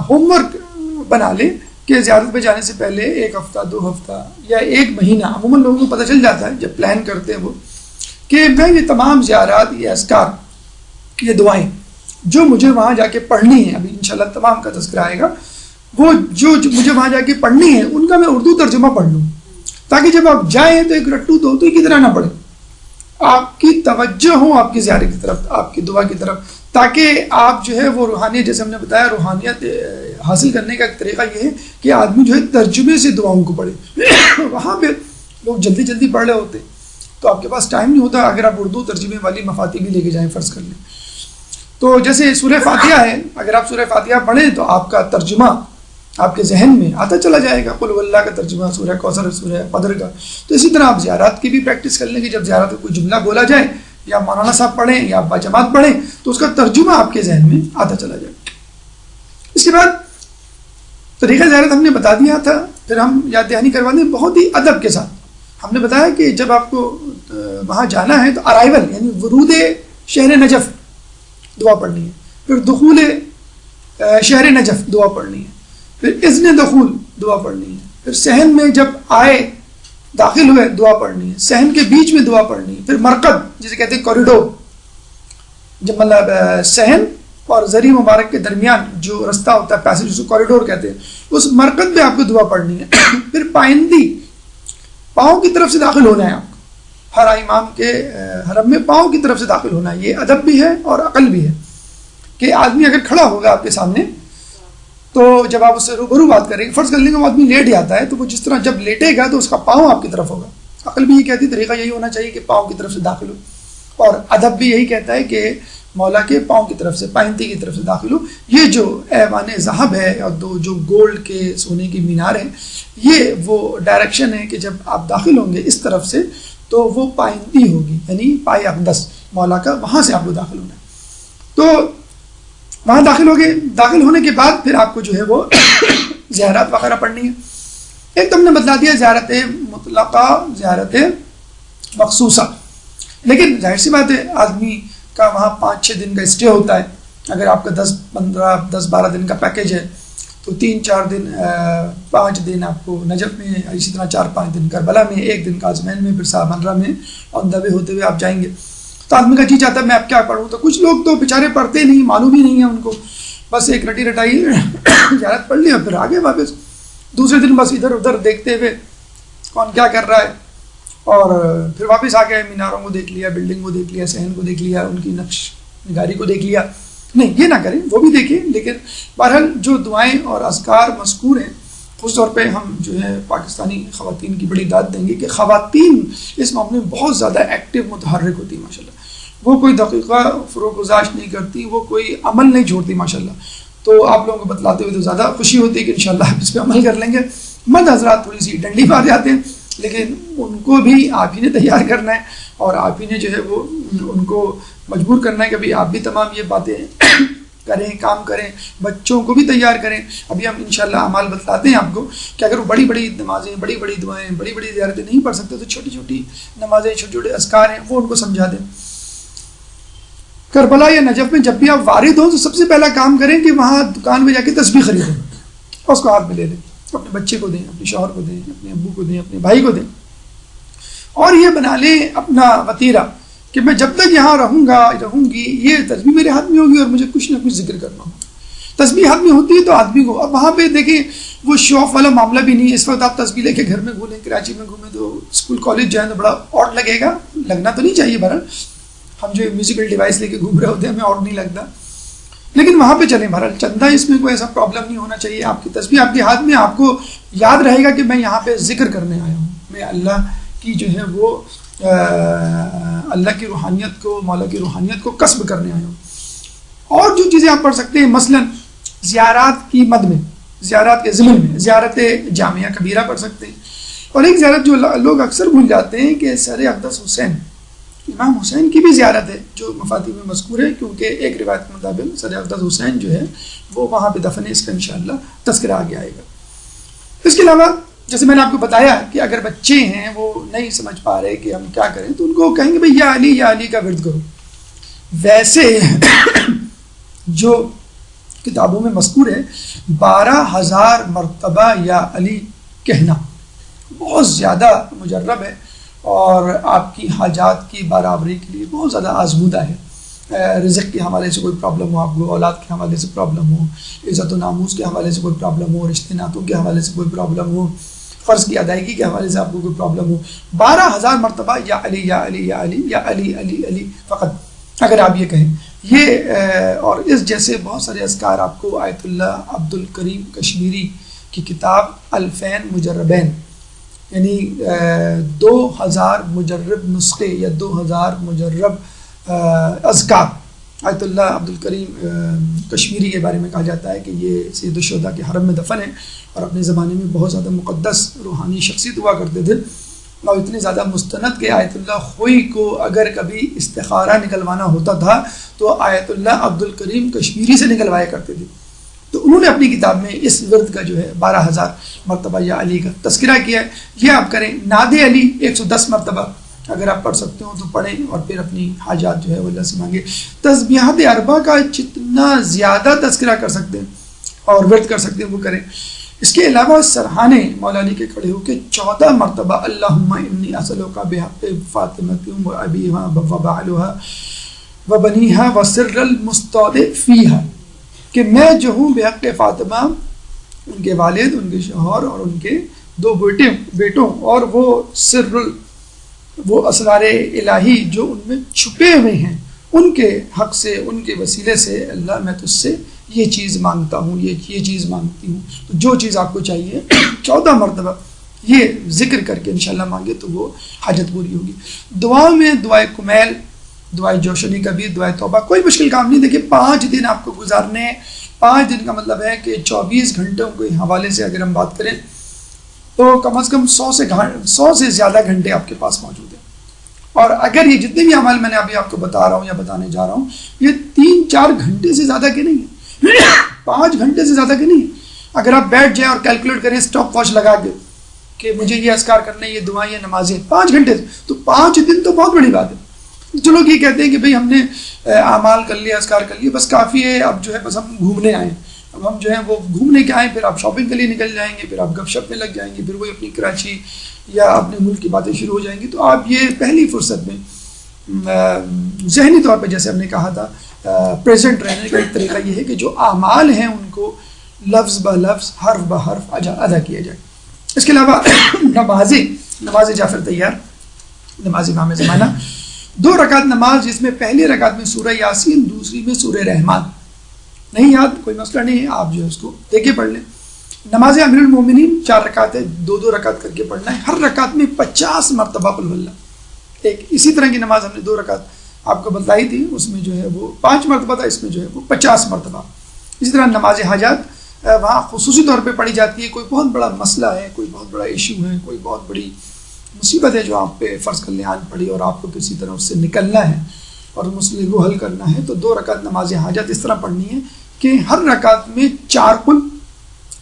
ہوم ورک بنا لیں کہ زیارت پہ جانے سے پہلے 1 ہفتہ 2 ہفتہ یا 1 مہینہ، عموماً لوگوں کو پتہ چل جاتا ہے جب پلان کرتے ہیں وہ، کہ میں یہ تمام زیارات، یہ اذکار، یہ دعائیں جو مجھے وہاں جا کے پڑھنی ہیں، ابھی انشاءاللہ تمام کا تذکرہ آئے گا، وہ جو مجھے وہاں جا کے پڑھنی ہے ان کا میں اردو ترجمہ پڑھ لوں، تاکہ جب آپ جائیں تو ایک رٹو توتی کی طرح نہ پڑھیں، آپ کی توجہ ہو آپ کی زیارت کی طرف، آپ کی دعا کی طرف، تاکہ آپ جو ہے وہ روحانیت، جیسے ہم نے بتایا روحانیت حاصل کرنے کا ایک طریقہ یہ ہے کہ آدمی جو ہے ترجمے سے دعاؤں کو پڑھے. وہاں پہ لوگ جلدی جلدی پڑھ رہے ہوتے تو آپ کے پاس ٹائم نہیں ہوتا. اگر آپ اردو ترجمے والی مفاتی بھی لے کے جائیں فرض کر لیں تو جیسے سورہ فاتحہ ہے، اگر آپ سورہ فاتحہ پڑھیں تو آپ کا ترجمہ آپ کے ذہن میں آتا چلا جائے گا. قل هو اللہ کا ترجمہ، سورہ کوثر، سورہ قدر کا. تو اسی طرح آپ زیارات کی بھی پریکٹس کر لیں کہ جب زیارت کا کوئی جملہ بولا جائے یا مولانا صاحب پڑھیں یا باجماعت پڑھیں تو اس کا ترجمہ آپ کے ذہن میں آتا چلا جائے. اس کے بعد طریقہ زیارت ہم نے بتا دیا تھا، پھر ہم یاد دہانی کروا دیں بہت ہی ادب کے ساتھ. ہم نے بتایا کہ جب آپ کو وہاں جانا ہے تو ارائیول یعنی ورود شہر نجف دعا پڑھنی ہے، پھر دخول شہر نجف دعا پڑھنی ہے، پھر اذن دخول دعا پڑھنی ہے، پھر صحن میں جب آئے داخل ہوئے دعا پڑھنی ہے، صحن کے بیچ میں دعا پڑھنی ہے، پھر مرقد جسے کہتے ہیں کوریڈور، جب مطلب صحن اور زری مبارک کے درمیان جو رستہ ہوتا ہے پیسج جسے کوریڈور کہتے ہیں، اس مرقد میں آپ کو دعا پڑھنی ہے. پھر پائندی پاؤں کی طرف سے داخل ہونا ہے. آپ کو ہر امام کے حرم میں پاؤں کی طرف سے داخل ہونا ہے. یہ ادب بھی ہے اور عقل بھی ہے کہ آدمی اگر کھڑا ہوگا آپ کے سامنے تو جب آپ اس سے روبرو بات کریں گے، فرض کر لیں گے وہ آدمی لیٹ جاتا ہے تو وہ جس طرح جب لیٹے گا تو اس کا پاؤں آپ کی طرف ہوگا. عقل بھی یہ کہتی ہے طریقہ یہی ہونا چاہیے کہ پاؤں کی طرف سے داخل ہو، اور ادب بھی یہی کہتا ہے کہ مولا کے پاؤں کی طرف سے، پائنتی کی طرف سے داخل ہو. یہ جو ایوان ذہب ہے اور دو جو گولڈ کے سونے کی مینار ہیں، یہ وہ ڈائریکشن ہے کہ جب آپ داخل ہوں گے اس طرف سے تو وہ پائنتی ہوگی، یعنی پائے اقدس مولا کا، وہاں سے آپ کو داخل ہونا ہے. تو وہاں داخل ہو گئے. داخل ہونے کے بعد پھر آپ کو جو ہے وہ زیارات وغیرہ پڑھنی ہے. ایک تو ہم نے بتلا دیا زیارت مطلقہ، زیارت مخصوصہ. لیکن ظاہر سی بات ہے آدمی کا وہاں 5-6 دن کا اسٹے ہوتا ہے. اگر آپ کا 10-12 دن کا پیکیج ہے تو 3-4 دن 5 دن آپ کو نجف میں، اسی طرح 4-5 دن کربلا میں، 1 دن کاظمین میں، پھر صاحب میں آن دا وے ہوتے ہوئے آپ جائیں گے. تو آدمی کا جی چاہتا ہے میں اب کیا پڑھوں. تو کچھ لوگ تو بیچارے پڑھتے نہیں، معلوم ہی نہیں ہے ان کو، بس ایک رٹی رٹائی زیارت پڑھ لیا پھر آگے واپس. دوسرے دن بس ادھر ادھر دیکھتے ہوئے کون کیا کر رہا ہے، اور پھر واپس آ گئے، میناروں کو دیکھ لیا، بلڈنگ کو دیکھ لیا، صحن کو دیکھ لیا، ان کی نقش نگاری کو دیکھ لیا. نہیں، یہ نہ کریں، وہ بھی دیکھیں. لیکن بہرحال جو دعائیں اور اذکار مذکور ہیں، خاص طور پہ ہم جو ہے پاکستانی خواتین کی بڑی داد دیں گے کہ خواتین اس معاملے میں بہت زیادہ ایکٹیو متحرک ہوتی ہیں ماشاءاللہ. وہ کوئی دقیقہ فروغ گزاشت نہیں کرتی، وہ کوئی عمل نہیں چھوڑتی ماشاءاللہ. تو آپ لوگوں کو بتلاتے ہوئے تو زیادہ خوشی ہوتی ہے کہ انشاءاللہ آپ اس پہ عمل کر لیں گے. مرد حضرات تھوڑی سی ڈنڈی پا جاتے ہیں، لیکن ان کو بھی آپ ہی نے تیار کرنا ہے اور آپ ہی نے جو ہے وہ ان کو مجبور کرنا ہے کہ ابھی آپ بھی تمام یہ باتیں کریں، کام کریں، بچوں کو بھی تیار کریں. ابھی ہم انشاءاللہ اعمال بتلاتے ہیں آپ کو کہ اگر وہ بڑی بڑی نمازیں، بڑی بڑی دعائیں، بڑی بڑی زیارتیں نہیں پڑھ سکتے تو چھوٹی چھوٹی نمازیں، چھوٹے چھوٹے اذکار ہیں وہ ان کو سمجھا دیں. کربلا یا نجف میں جب بھی آپ وارد ہوں تو سب سے پہلا کام کریں کہ وہاں دکان میں جا کے تسبیح خریدیں اور اس کو ہاتھ میں لے لیں، اپنے بچے کو دیں، اپنے شوہر کو دیں، اپنے ابو کو دیں، اپنے بھائی کو دیں. اور یہ بنا لیں اپنا وتیرہ کہ میں جب تک یہاں رہوں گی یہ تسبیح میرے ہاتھ میں ہوگی اور مجھے کچھ نہ کچھ ذکر کرنا ہوگا. تسبیح ہاتھ میں ہوتی ہے تو آدمی کو اب وہاں پہ دیکھیں وہ شو آف والا معاملہ بھی نہیں ہے. اس وقت آپ تسبیح لے کے گھر میں گھومیں، کراچی میں گھومیں تو اسکول کالج جائیں تو بڑا آڈ لگے گا. لگنا تو نہیں چاہیے، بہرحال ہم جو میوزیکل ڈیوائس لے کے گھوم رہے ہوتے ہیں ہمیں آڈ نہیں لگتا. لیکن وہاں پہ چلیں بہرحال چندہ، اس میں کوئی ایسا پرابلم نہیں ہونا چاہیے. آپ کی تسبیح آپ کے ہاتھ میں، آپ کو یاد رہے گا کہ میں یہاں پہ ذکر کرنے آیا ہوں، میں اللہ کی جو ہے وہ اللہ کی روحانیت کو، مولا کی روحانیت کو کسب کرنے آیا ہوں. اور جو چیزیں آپ پڑھ سکتے ہیں مثلا زیارات کی مد میں، زیارات کے ضمن میں زیارت جامعہ کبیرہ پڑھ سکتے ہیں. اور ایک زیارت جو لوگ اکثر بھول جاتے ہیں کہ سر اقدس حسین، امام حسین کی بھی زیارت ہے جو مفاتی میں مذکور ہے، کیونکہ ایک روایت کے مطابق سر اقدس حسین جو ہے وہ وہاں پہ دفن ہے. اس کا انشاءاللہ تذکرہ آگے آئے گا. اس کے علاوہ جیسے میں نے آپ کو بتایا کہ اگر بچے ہیں وہ نہیں سمجھ پا رہے کہ ہم کیا کریں تو ان کو کہیں گے بھائی یا علی کا ورد کرو. ویسے جو کتابوں میں مذکور ہے 12,000 مرتبہ یا علی کہنا بہت زیادہ مجرب ہے اور آپ کی حاجات کی برابری کے لیے بہت زیادہ آزمودہ ہے. رزق کے حوالے سے کوئی پرابلم ہو، آپ کو اولاد کے حوالے سے پرابلم ہو، عزت و ناموس کے حوالے سے کوئی پرابلم ہو، رشتے ناتوں کے حوالے سے کوئی پرابلم ہو، فرض کی ادائیگی کے حوالے سے آپ کو کوئی پرابلم ہو، 12,000 مرتبہ یا علی یا علی یا علی یا علی علی علی فقط اگر آپ یہ کہیں یہ اور اس جیسے بہت سارے اذکار آپ کو آیت اللہ عبد الکریم کشمیری کی کتاب الفین مجربین، یعنی 2000 مجرب نسخے یا 2000 مجرب اذکار، آیت اللہ عبد الکریم کشمیری کے بارے میں کہا جاتا ہے کہ یہ سید الشہداء کے حرم میں دفن ہے اور اپنے زمانے میں بہت زیادہ مقدس روحانی شخصیت ہوا کرتے تھے، اور اتنے زیادہ مستند کہ آیت اللہ خوئی کو اگر کبھی استخارہ نکلوانا ہوتا تھا تو آیت اللہ عبد الکریم کشمیری سے نکلوایا کرتے تھے۔ تو انہوں نے اپنی کتاب میں اس ورد کا جو ہے 12000 مرتبہ یا علی کا تذکرہ کیا ہے۔ یہ آپ کریں، ناد علی 110 مرتبہ اگر آپ پڑھ سکتے ہو تو پڑھیں، اور پھر اپنی حاجات جو ہے وہ اللہ سے مانگے۔ تسبیحات اربع کا جتنا زیادہ تذکرہ کر سکتے ہیں اور ورد کر سکتے ہیں وہ کریں۔ اس کے علاوہ سرحانے مولا علی کے کھڑے ہو کے 14 مرتبہ اللہم انی اسألک بحق فاطمۃ و ابیہا و بعلہا و بنیہا و سر المستودع فیہا، کہ میں جو ہوں بحق فاطمہ، ان کے والد، ان کے شوہر اور ان کے 2 بیٹوں اور وہ اسرار الہی جو ان میں چھپے ہوئے ہیں، ان کے حق سے، ان کے وسیلے سے اللہ میں تجھ سے یہ چیز مانگتا ہوں، یہ چیز مانگتی ہوں۔ تو جو چیز آپ کو چاہیے 14 مرتبہ یہ ذکر کر کے انشاءاللہ مانگے تو وہ حاجت پوری ہوگی۔ دعا میں دعائے کمیل، دعائے جوشنی کبیر، دعائے توبہ، کوئی مشکل کام نہیں۔ دیکھیے 5 دن آپ کو گزارنے، 5 دن کا مطلب ہے کہ 24 گھنٹوں کے حوالے سے اگر ہم بات کریں تو کم از کم 100 سے زیادہ گھنٹے آپ کے پاس موجود ہیں۔ اور اگر یہ جتنے بھی اعمال میں نے ابھی آپ کو بتا رہا ہوں یا بتانے جا رہا ہوں، یہ 3-4 گھنٹے سے زیادہ کے نہیں ہیں، 5 گھنٹے سے زیادہ کے نہیں ہیں۔ اگر آپ بیٹھ جائیں اور کیلکولیٹ کریں اسٹاپ واچ لگا کے کہ مجھے یہ اذکار کرنے، یہ دعائیں، یہ نمازیں 5 گھنٹے سے، تو 5 دن تو بہت بڑی بات ہے۔ جو لوگ یہ کہتے ہیں کہ بھئی ہم نے اعمال کر لیا، اذکار کر لیے، بس کافی ہے، اب جو ہے بس ہم گھومنے آئے، اب ہم جو ہے وہ گھومنے کے آئیں، پھر آپ شاپنگ کے لیے نکل جائیں گے، پھر آپ گپ شپ میں لگ جائیں گے، پھر وہی اپنی کراچی یا اپنے ملک کی باتیں شروع ہو جائیں گی۔ تو آپ یہ پہلی فرصت میں ذہنی طور پہ جیسے ہم نے کہا تھا پریزنٹ رہنے کا ایک طریقہ یہ ہے کہ جو اعمال ہیں ان کو لفظ بہ لفظ، حرف بہ حرف ادا کیا جائے۔ اس کے علاوہ نماز جعفر طیار، نماز امام زمانہ، 2 رکعت نماز، جس میں پہلی رکعت میں سورہ یاسین، دوسری میں سورہ رحمان۔ نہیں یاد کوئی مسئلہ نہیں ہے، آپ جو ہے اس کو دیکھ کے پڑھ لیں۔ نماز امیر المومنین 4 رکعت ہے، 2 رکعت کر کے پڑھنا ہے، ہر رکعت میں 50 مرتبہ قل ہو اللہ۔ ایک اسی طرح کی نماز ہم نے 2 رکعت آپ کو بتائی تھی، اس میں جو ہے وہ 5 مرتبہ تھا، اس میں جو ہے وہ 50 مرتبہ۔ اسی طرح نماز حاجات وہاں خصوصی طور پہ پڑھی جاتی ہے، کوئی بہت بڑا مسئلہ ہے، کوئی بہت بڑا ایشو ہے، کوئی بہت بڑی مصیبت ہے جو آپ پہ فرض کر لیں آن پڑی اور آپ کو کسی طرح اس سے نکلنا ہے اور مسئلے کو حل کرنا ہے، تو 2 رکعت نماز حاجت اس طرح پڑھنی ہے کہ ہر رکعت میں 4 قل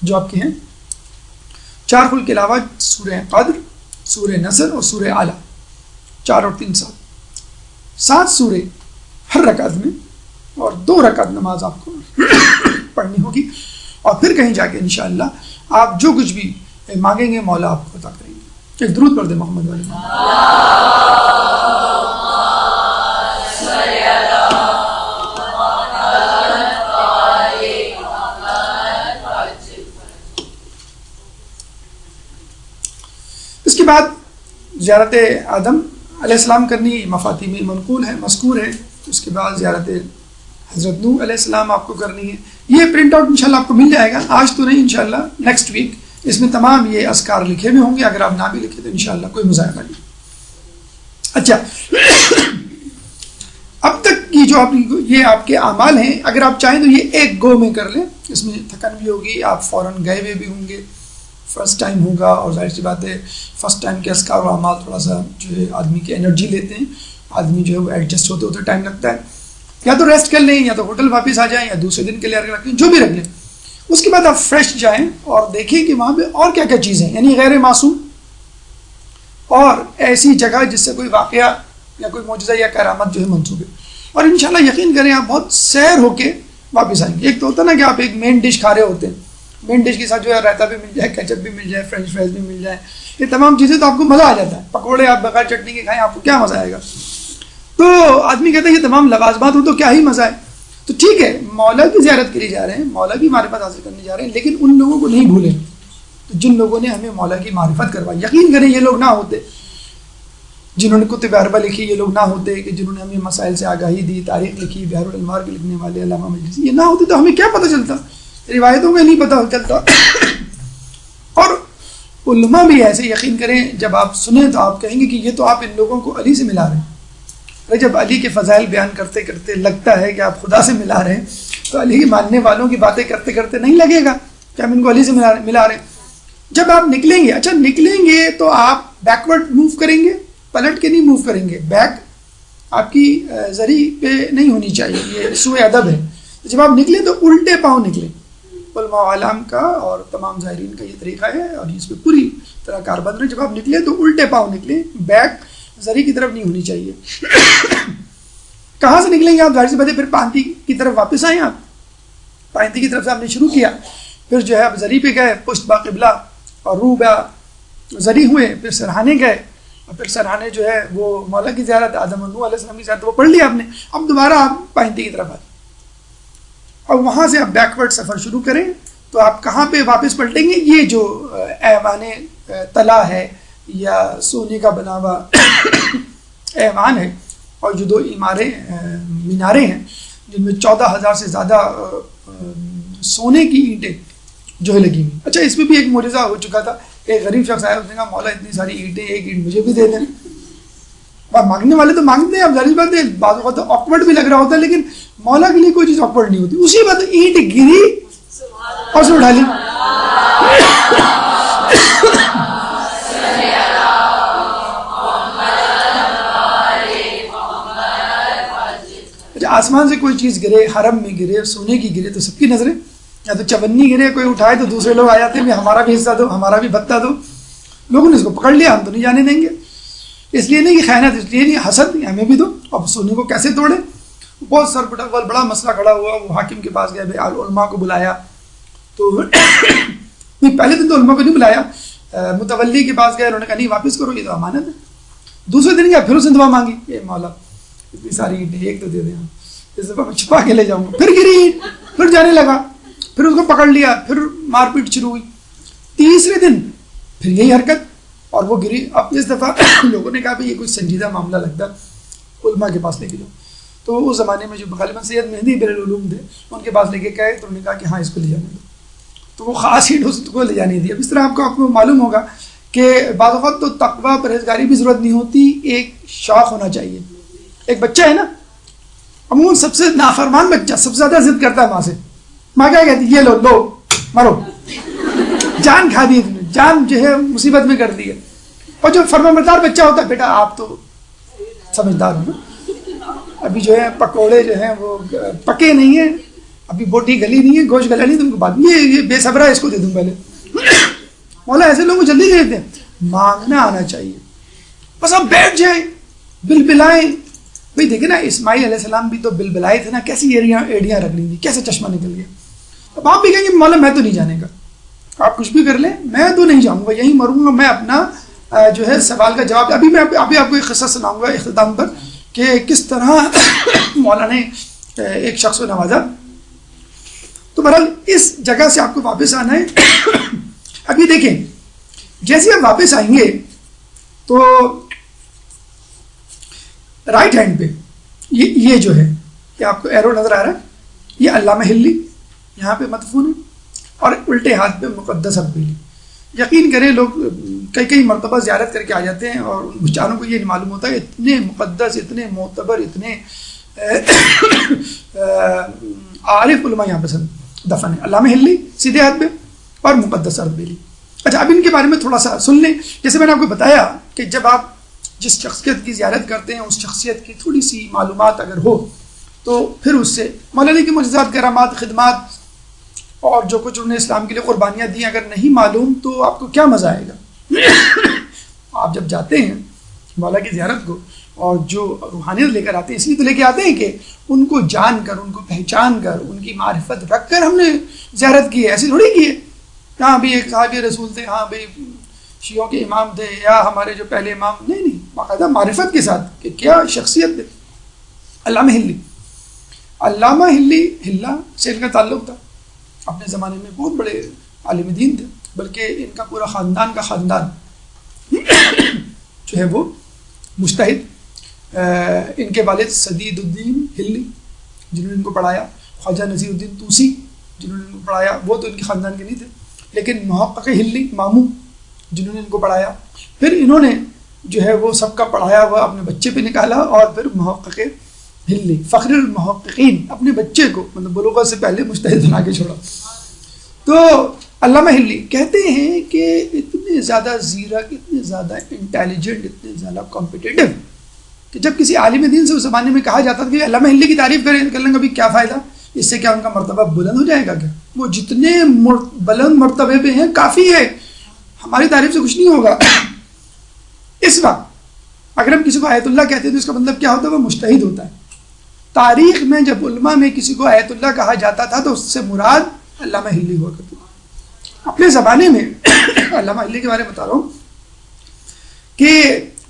جو آپ کے ہیں، 4 قل کے علاوہ سورہ قدر، سورہ نصر اور سورہ اعلیٰ، 4 اور 3 7 سورے ہر رکعت میں، اور 2 رکعت نماز آپ کو پڑھنی ہوگی، اور پھر کہیں جا کے انشاءاللہ آپ جو کچھ بھی مانگیں گے مولا آپ کو عطا کریں گے۔ ایک درود پڑھ دیں محمد علیہ وسلم۔ اس کے بعد زیارت آدم علیہ السلام کرنی مفاتی میں منقول ہے، مذکور ہے۔ اس کے بعد زیارت حضرت نوح علیہ السلام آپ کو کرنی ہے۔ یہ پرنٹ آؤٹ انشاءاللہ آپ کو مل جائے گا، آج تو نہیں، انشاءاللہ نیکسٹ ویک اس میں تمام یہ اذکار لکھے ہوئے ہوں گے، اگر آپ نہ بھی لکھے تو انشاءاللہ کوئی مذائقہ نہیں۔ اچھا، اب تک کی جو یہ آپ کے اعمال ہیں، اگر آپ چاہیں تو یہ ایک گو میں کر لیں، اس میں تھکن بھی ہوگی، آپ فوراً گئے ہوئے بھی ہوں گے، فرسٹ ٹائم ہوگا، اور ظاہر سی بات ہے فرسٹ ٹائم کے اذکار و اعمال تھوڑا سا جو ہے آدمی کی انرجی لیتے ہیں، آدمی جو ہے وہ ایڈجسٹ ہوتے ہوتے ٹائم لگتا ہے، یا تو ریسٹ کر لیں، یا تو ہوٹل واپس آ جائیں، یا دوسرے دن کے لیے رکھ لیں، جو بھی رکھ لیں۔ اس کے بعد آپ فریش جائیں اور دیکھیں کہ وہاں پہ اور کیا کیا چیزیں ہیں، یعنی غیر معصوم اور ایسی جگہ جس سے کوئی واقعہ یا کوئی معجزہ یا کرامت جو ہے منسوب ہے، اور انشاءاللہ یقین کریں آپ بہت سیر ہو کے واپس آئیں گے۔ ایک تو ہوتا ہے نا کہ آپ ایک مین ڈش کھا رہے ہوتے ہیں، مین ڈش کے ساتھ جو ہے رائتا بھی مل جائے، کیچپ بھی مل جائے، فرینچ فرائز بھی مل جائے، یہ تمام چیزیں تو آپ کو مزہ آ جاتا ہے۔ پکوڑے آپ بغیر چٹنی کے کھائیں، آپ کو کیا مزہ آئے گا؟ تو آدمی کہتا ہے یہ تمام لوازمات ہوں تو کیا ہی مزہ ہے۔ تو ٹھیک ہے، مولا کی زیارت کے لیے جا رہے ہیں، مولا کی معرفت حاصل کرنے جا رہے ہیں، لیکن ان لوگوں کو نہیں بھولیں جن لوگوں نے ہمیں مولا کی معرفت کروائی۔ یقین کریں یہ لوگ نہ ہوتے جنہوں نے کتب اربع لکھی یہ لوگ نہ ہوتے کہ جنہوں نے ہمیں مسائل سے آگاہی دی، تاریخ لکھی، بحر الانوار کے لکھنے والے علامہ مجلسی، یہ نہ ہوتے تو ہمیں کیا پتہ چلتا، روایتوں کا نہیں پتہ چلتا. اور علماء بھی ایسے یقین کریں جب آپ سنیں تو آپ کہیں گے کہ یہ تو آپ ان لوگوں کو علی سے ملا رہے ہیں. جب علی کے فضائل بیان کرتے کرتے لگتا ہے کہ آپ خدا سے ملا رہے ہیں تو علی کے ماننے والوں کی باتیں کرتے کرتے نہیں لگے گا کہ ہم ان کو علی سے ملا رہے ہیں. جب آپ نکلیں گے، اچھا نکلیں گے تو آپ بیکورڈ موو کریں گے، پلٹ کے نہیں موو کریں گے، بیک آپ کی زری پہ نہیں ہونی چاہیے، یہ سوء ادب ہے. جب آپ نکلیں تو الٹے پاؤں نکلیں. علماء عالم کا اور تمام ظاہرین کا یہ طریقہ ہے اور اس پہ پوری طرح کاربند رہے. جب آپ نکلیں تو الٹے پاؤں نکلیں، بیک زری کی طرف نہیں ہونی چاہیے. کہاں سے نکلیں گے آپ؟ ظاہر سی بات ہے پھر پانتی کی طرف واپس آئیں. آپ پانتی کی طرف سے آپ نے شروع کیا، پھر جو ہے آپ زری پہ گئے، پشت با قبلہ اور روح با زری ہوئے، پھر سرحانے گئے اور پھر سرحانے جو ہے وہ مولا کی زیارت، آدم و نوح علیہ السلام کی زیارت وہ پڑھ لیا آپ نے. اب دوبارہ آپ پانتی کی طرف آئیں اور وہاں سے آپ بیکورڈ سفر شروع کریں تو آپ کہاں پہ واپس پلٹیں گے؟ یہ جو ایوان طلا ہے یا سونے کا بنا ہوا ایوان ہے اور جو 2 میناریں ہیں جن میں 14,000 سے زیادہ سونے کی اینٹیں جو ہے لگی ہوئی. اچھا اس میں بھی ایک معجزہ ہو چکا تھا. ایک غریب شخص آیا، اس نے کہا مولا اتنی ساری اینٹیں، ایک اینٹ مجھے بھی دے دیں. مانگنے والے تو مانگتے ہیں، اب ظاہر بات ہے بعض اوقات تو آکورڈ بھی لگ رہا ہوتا ہے، لیکن مولا کے لیے کوئی چیز آکورڈ نہیں ہوتی. اسی بات اینٹ گری اور اسے اٹھا لی. آسمان سے کوئی چیز گرے، حرم میں گرے، سونے کی گرے تو سب کی نظریں، یا تو چونی گرے کوئی اٹھائے تو دوسرے لوگ آ جاتے ہیں ہمارا بھی حصہ دو، ہمارا بھی بتہ دو. لوگوں نے اس کو پکڑ لیا، ہم تو نہیں جانے دیں گے. اس لیے نہیں کہ خیانت، اس لیے نہیں حسد نہیں، ہمیں بھی دو. اب سونے کو کیسے توڑے؟ بہت بڑا مسئلہ کھڑا ہوا. وہ حاکم کے پاس گئے، علماء کو بلایا تو نہیں، پہلے دن تو علماء کو نہیں بلایا، متولی کے پاس گئے، انہوں نے کہا نہیں واپس کرو، یہ تو امانت ہے. دوسرے دن گیا، پھر اس نے دعا مانگی، اے مولا اتنی ساری اینٹیں ایک تو دے دیں، اس دفعہ میں چھپا کے لے جاؤں گا. پھر گری اینٹ، پھر جانے لگا، پھر اس کو پکڑ لیا، پھر مار پیٹ شروع ہوئی. تیسرے دن پھر یہی حرکت اور وہ گری. اب اس دفعہ لوگوں نے کہا کہ یہ کوئی سنجیدہ معاملہ لگتا ہے، علماء کے پاس لے کے جاؤ. تو اس زمانے میں جو غالباً سید مہدی بر العلوم تھے ان کے پاس لے کے گئے تو انہوں نے کہا کہ ہاں اس کو لے جانے دو. تو وہ خاص ہی اس کو لے جانے دیا. اس طرح آپ کو معلوم ہوگا کہ بعض اوقات تو تقویٰ پرہیزگاری بھی ضرورت نہیں ہوتی، ایک شوق ہونا چاہیے. ایک بچہ ہے نا، عموماً سب سے نافرمان بچہ سب سے زیادہ ضد کرتا ہے ماں سے. ماں کیا کہتی ہے؟ یہ لو مرو، جان کھا دی، جان جو ہے مصیبت میں کر دی ہے. اور جو فرمانبردار بچہ ہوتا ہے، بیٹا آپ تو سمجھدار ہو نا، ابھی جو ہے پکوڑے جو ہیں وہ پکے نہیں ہیں، ابھی بوٹی گلی نہیں ہے، گوشت گلا نہیں، تم کو بات یہ بے صبر ہے، اس کو دے دوں پہلے. مولا ایسے لوگوں کو جلدی دے دیتے ہیں. مانگنا آنا چاہیے، بس آپ بیٹھ جائیں، بل بلائیں. بھائی دیکھیں نا، اسماعیل علیہ السلام بھی تو بل بلائے تھے نا، کیسی ایڑیاں رکھ لی تھی، کیسے چشمہ نکل گیا. اب آپ بھی کہیں گے مولا میں تو نہیں جانے کا، آپ کچھ بھی کر لیں میں تو نہیں جاؤں گا، یہیں مروں گا. میں اپنا جو ہے سوال کا جواب ابھی آپ کو ایک قصہ سناؤں گا اختتام پر کہ کس طرح مولا نے ایک شخص کو نوازا. تو بہرحال اس جگہ سے آپ کو واپس آنا ہے. ابھی دیکھیں جیسے آپ واپس آئیں گے تو رائٹ ہینڈ پہ یہ جو ہے کہ آپ کو ایرو نظر آ رہا ہے، یہ علامہ ہلی یہاں پہ مدفون ہے، اور الٹے ہاتھ پہ مقدس حبیلی. یقین کریں لوگ کئی مرتبہ زیارت کر کے آ جاتے ہیں اور ان بیچاروں کو یہ نہیں معلوم ہوتا ہے اتنے مقدس، اتنے معتبر، اتنے عارف علماء یہاں پہ دفن ہے. علامہ ہلی سیدھے ہاتھ پہ اور مقدس حبیلی. اچھا اب ان کے بارے میں تھوڑا سا سن لیں. جیسے میں نے آپ کو بتایا کہ جب آپ جس شخصیت کی زیارت کرتے ہیں اس شخصیت کی تھوڑی سی معلومات اگر ہو تو پھر اس سے مولا علی کی معجزات، کرامات، خدمات اور جو کچھ انہوں نے اسلام کے لیے قربانیاں دی اگر نہیں معلوم تو آپ کو کیا مزہ آئے گا. آپ جب جاتے ہیں مولا کی زیارت کو اور جو روحانیت لے کر آتے ہیں اس لیے تو لے کے آتے ہیں کہ ان کو جان کر، ان کو پہچان کر، ان کی معرفت رکھ کر ہم نے زیارت کی ہے، ایسی تھوڑی کی ہے. ہاں بھی ایک صحابی رسول تھے، ہاں بھائی شیعوں کے امام تھے یا ہمارے جو پہلے امام، نہیں، باقاعدہ معرفت کے ساتھ کہ کیا شخصیت تھے. علامہ ہلی ہلا سے ان کا تعلق تھا، اپنے زمانے میں بہت بڑے عالم دین تھے، بلکہ ان کا پورا خاندان جو ہے وہ مجتہد، ان کے والد سدید الدین ہلی جنہوں نے ان کو پڑھایا، خواجہ نذیر الدین طوسی جنہوں نے ان کو پڑھایا، وہ تو ان کے خاندان کے نہیں تھے، لیکن محقق ہلی ماموں جنہوں نے ان کو پڑھایا، پھر انہوں نے جو ہے وہ سب کا پڑھایا ہوا اپنے بچے پہ نکالا، اور پھر محقق ہلی فخر المحققین اپنے بچے کو مطلب بلوغت سے پہلے مجتہد بنا کے چھوڑا۔ تو علامہ ہلی کہتے ہیں کہ اتنے زیادہ زیرک، اتنے زیادہ انٹیلیجنٹ، اتنے زیادہ کمپٹیٹو کہ جب کسی عالم دین سے اس زمانے میں کہا جاتا تھا کہ علامہ ہلی کی تعریف کرنے کا بھی کیا فائدہ، اس سے کیا ان کا مرتبہ بلند ہو جائے گا؟ کیا وہ جتنے بلند مرتبے پہ ہیں کافی ہے، ہماری تعریف سے کچھ نہیں ہوگا۔ اس وقت اگر ہم کسی کو آیت اللہ کہتے ہیں تو اس کا مطلب کیا ہوتا ہے؟ وہ مجتہد ہوتا ہے۔ تاریخ میں جب علماء میں کسی کو آیت اللہ کہا جاتا تھا تو اس سے مراد علامہ ہلی ہوا کرتے تھے۔ اپنے زمانے میں علامہ ہلی کے بارے میں بتا رہا ہوں کہ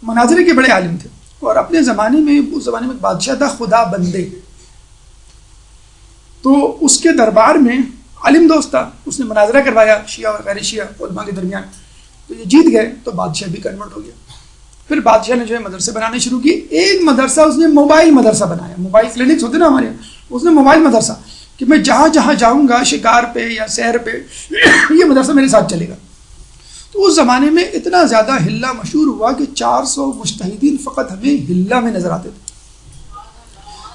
مناظرے کے بڑے عالم تھے، اور اپنے زمانے میں اس زمانے میں ایک بادشاہ تھا خدا بندے، تو اس کے دربار میں عالم دوست تھا، اس نے مناظرہ کروایا شیعہ اور غیر شیعہ علماء کے درمیان، تو یہ جیت گئے تو بادشاہ بھی کنورٹ ہو گیا۔ پھر بادشاہ نے جو ہے مدرسے بنانے شروع کی، ایک مدرسہ اس نے موبائل مدرسہ بنایا، موبائل کلینکس ہوتے نا ہمارے یہاں، اس نے موبائل مدرسہ کہ میں جہاں جہاں جاؤں گا شکار پہ یا سیر پہ یہ مدرسہ میرے ساتھ چلے گا۔ تو اس زمانے میں اتنا زیادہ ہلا مشہور ہوا کہ 400 مجتہدین فقط ہمیں ہلا میں نظر آتے تھے۔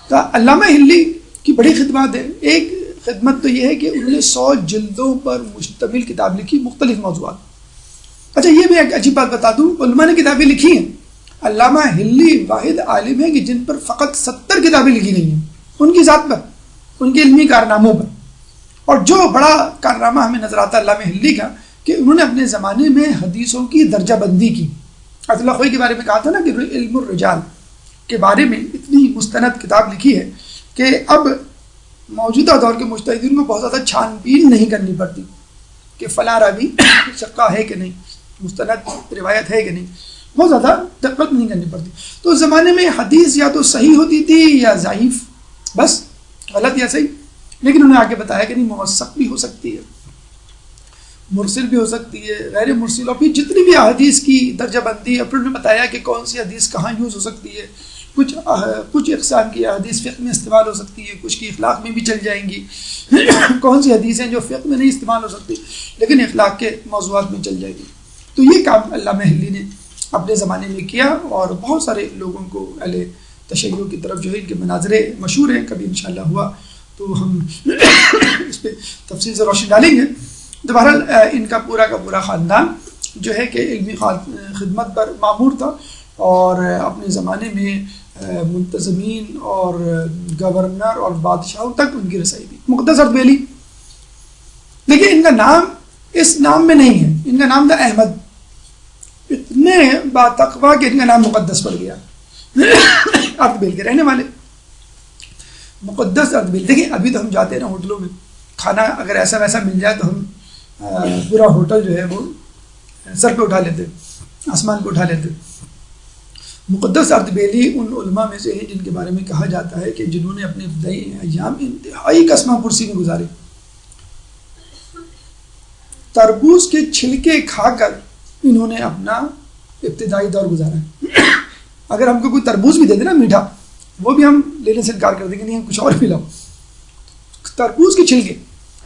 تو علامہ ہلی کی بڑی خدمات ہے، ایک خدمت تو یہ ہے کہ انہوں نے 100 جلدوں پر مشتمل کتاب لکھی، مختلف موضوعات۔ اچھا یہ بھی ایک عجیب بات بتا دوں، علماء نے کتابیں لکھی ہیں، علامہ ہلی واحد عالم ہے کہ جن پر فقط 70 کتابیں لکھی گئی ہیں، ان کی ذات پر، ان کے علمی کارناموں پر۔ اور جو بڑا کارنامہ ہمیں نظر آتا ہے علامہ ہلی کا کہ انہوں نے اپنے زمانے میں حدیثوں کی درجہ بندی کی۔ عطیہ اللہ خوئی کے بارے میں کہا تھا نا کہ علم الرجال کے بارے میں اتنی مستند کتاب لکھی ہے کہ اب موجودہ دور کے مجتہدین کو بہت زیادہ چھان بین نہیں کرنی پڑتی کہ فلاں راوی ثقہ ہے کہ نہیں، مستند روایت ہے کہ نہیں، بہت زیادہ دقت نہیں کرنی پڑتی۔ تو اس زمانے میں حدیث یا تو صحیح ہوتی تھی یا ضعیف، بس غلط یا صحیح، لیکن انہوں نے آگے بتایا کہ نہیں، موثق بھی ہو سکتی ہے، مرسل بھی ہو سکتی ہے، غیر مرسل، اور پھر جتنی بھی احادیث کی درجہ بندی ہے، پھر انہوں نے بتایا کہ کون سی حدیث کہاں یوز ہو سکتی ہے، کچھ اقسام کی حدیث فقہ میں استعمال ہو سکتی ہے، کچھ کی اخلاق میں بھی چل جائیں گی، کون سی حدیثیں جو فقہ میں نہیں استعمال ہو سکتی لیکن اخلاق کے موضوعات میں چل جائے گی۔ تو یہ کام علامہ ہلی نے اپنے زمانے میں کیا، اور بہت سارے لوگوں کو اہل تشیع کی طرف جو ہے ان کے مناظرے مشہور ہیں، کبھی انشاءاللہ ہوا تو ہم اس پہ تفصیل سے روشنی ڈالیں گے۔ تو بہرحال ان کا پورا خاندان جو ہے کہ علمی خدمت پر معمور تھا، اور اپنے زمانے میں منتظمین اور گورنر اور بادشاہوں تک ان کی رسائی تھی۔ مقدس اردبیلی، دیکھیے ان کا نام اس نام میں نہیں ہے، ان کا نام تھا احمد، اتنے باتقوا کہ ان کا نام مقدس پڑ گیا۔ اردبیل کے رہنے والے، مقدس اردبیل۔ دیکھیں ابھی تو ہم جاتے ہیں نا ہوٹلوں میں، کھانا اگر ایسا ویسا مل جائے تو ہم پورا ہوٹل جو ہے وہ سر پہ اٹھا لیتے، آسمان پہ اٹھا لیتے۔ مقدس اردبیلی ان علماء میں سے ہیں جن کے بارے میں کہا جاتا ہے کہ جنہوں نے اپنے ابتدائی ایام انتہائی قسمہ پرسی میں گزارے۔ تربوز کے چھلکے کھا کر انہوں نے اپنا ابتدائی دور گزارا۔ اگر ہم کو کوئی تربوز بھی دے دے نا میٹھا، وہ بھی ہم لینے سے انکار کر دیں گے، نہیں ہم کچھ اور پلاؤ۔ تربوز کے چھلکے۔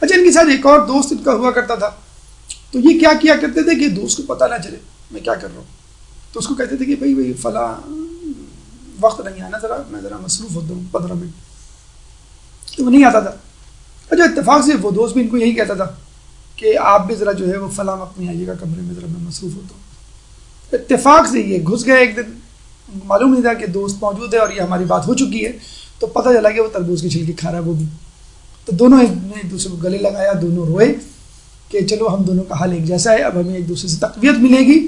اچھا ان کے ساتھ ایک اور دوست ان کا ہوا کرتا تھا، تو یہ کیا کیا کرتے تھے کہ دوست کو پتہ نہ چلے میں کیا کر رہا ہوں، تو اس کو کہتے تھے کہ بھائی فلاں وقت نہیں آنا، میں ذرا مصروف ہوتا ہوں 15 منٹ، تو وہ نہیں آتا تھا۔ اچھا اتفاق سے وہ دوست بھی ان کو یہی کہتا تھا کہ آپ بھی ذرا جو ہے وہ فلاں وقت میں آئیے گا کمرے میں، ذرا میں مصروف ہوتا ہوں۔ اتفاق سے یہ گھس گئے ایک دن، معلوم نہیں تھا کہ دوست موجود ہے اور یہ ہماری بات ہو چکی ہے، تو پتہ چلا کہ وہ تربوز کی چھلکی کھا رہا ہے وہ بھی۔ تو دونوں نے ایک دوسرے کو گلے لگایا، دونوں روئے کہ چلو ہم دونوں کا حال ایک جیسا ہے، اب ہمیں ایک دوسرے سے تقویت ملے گی،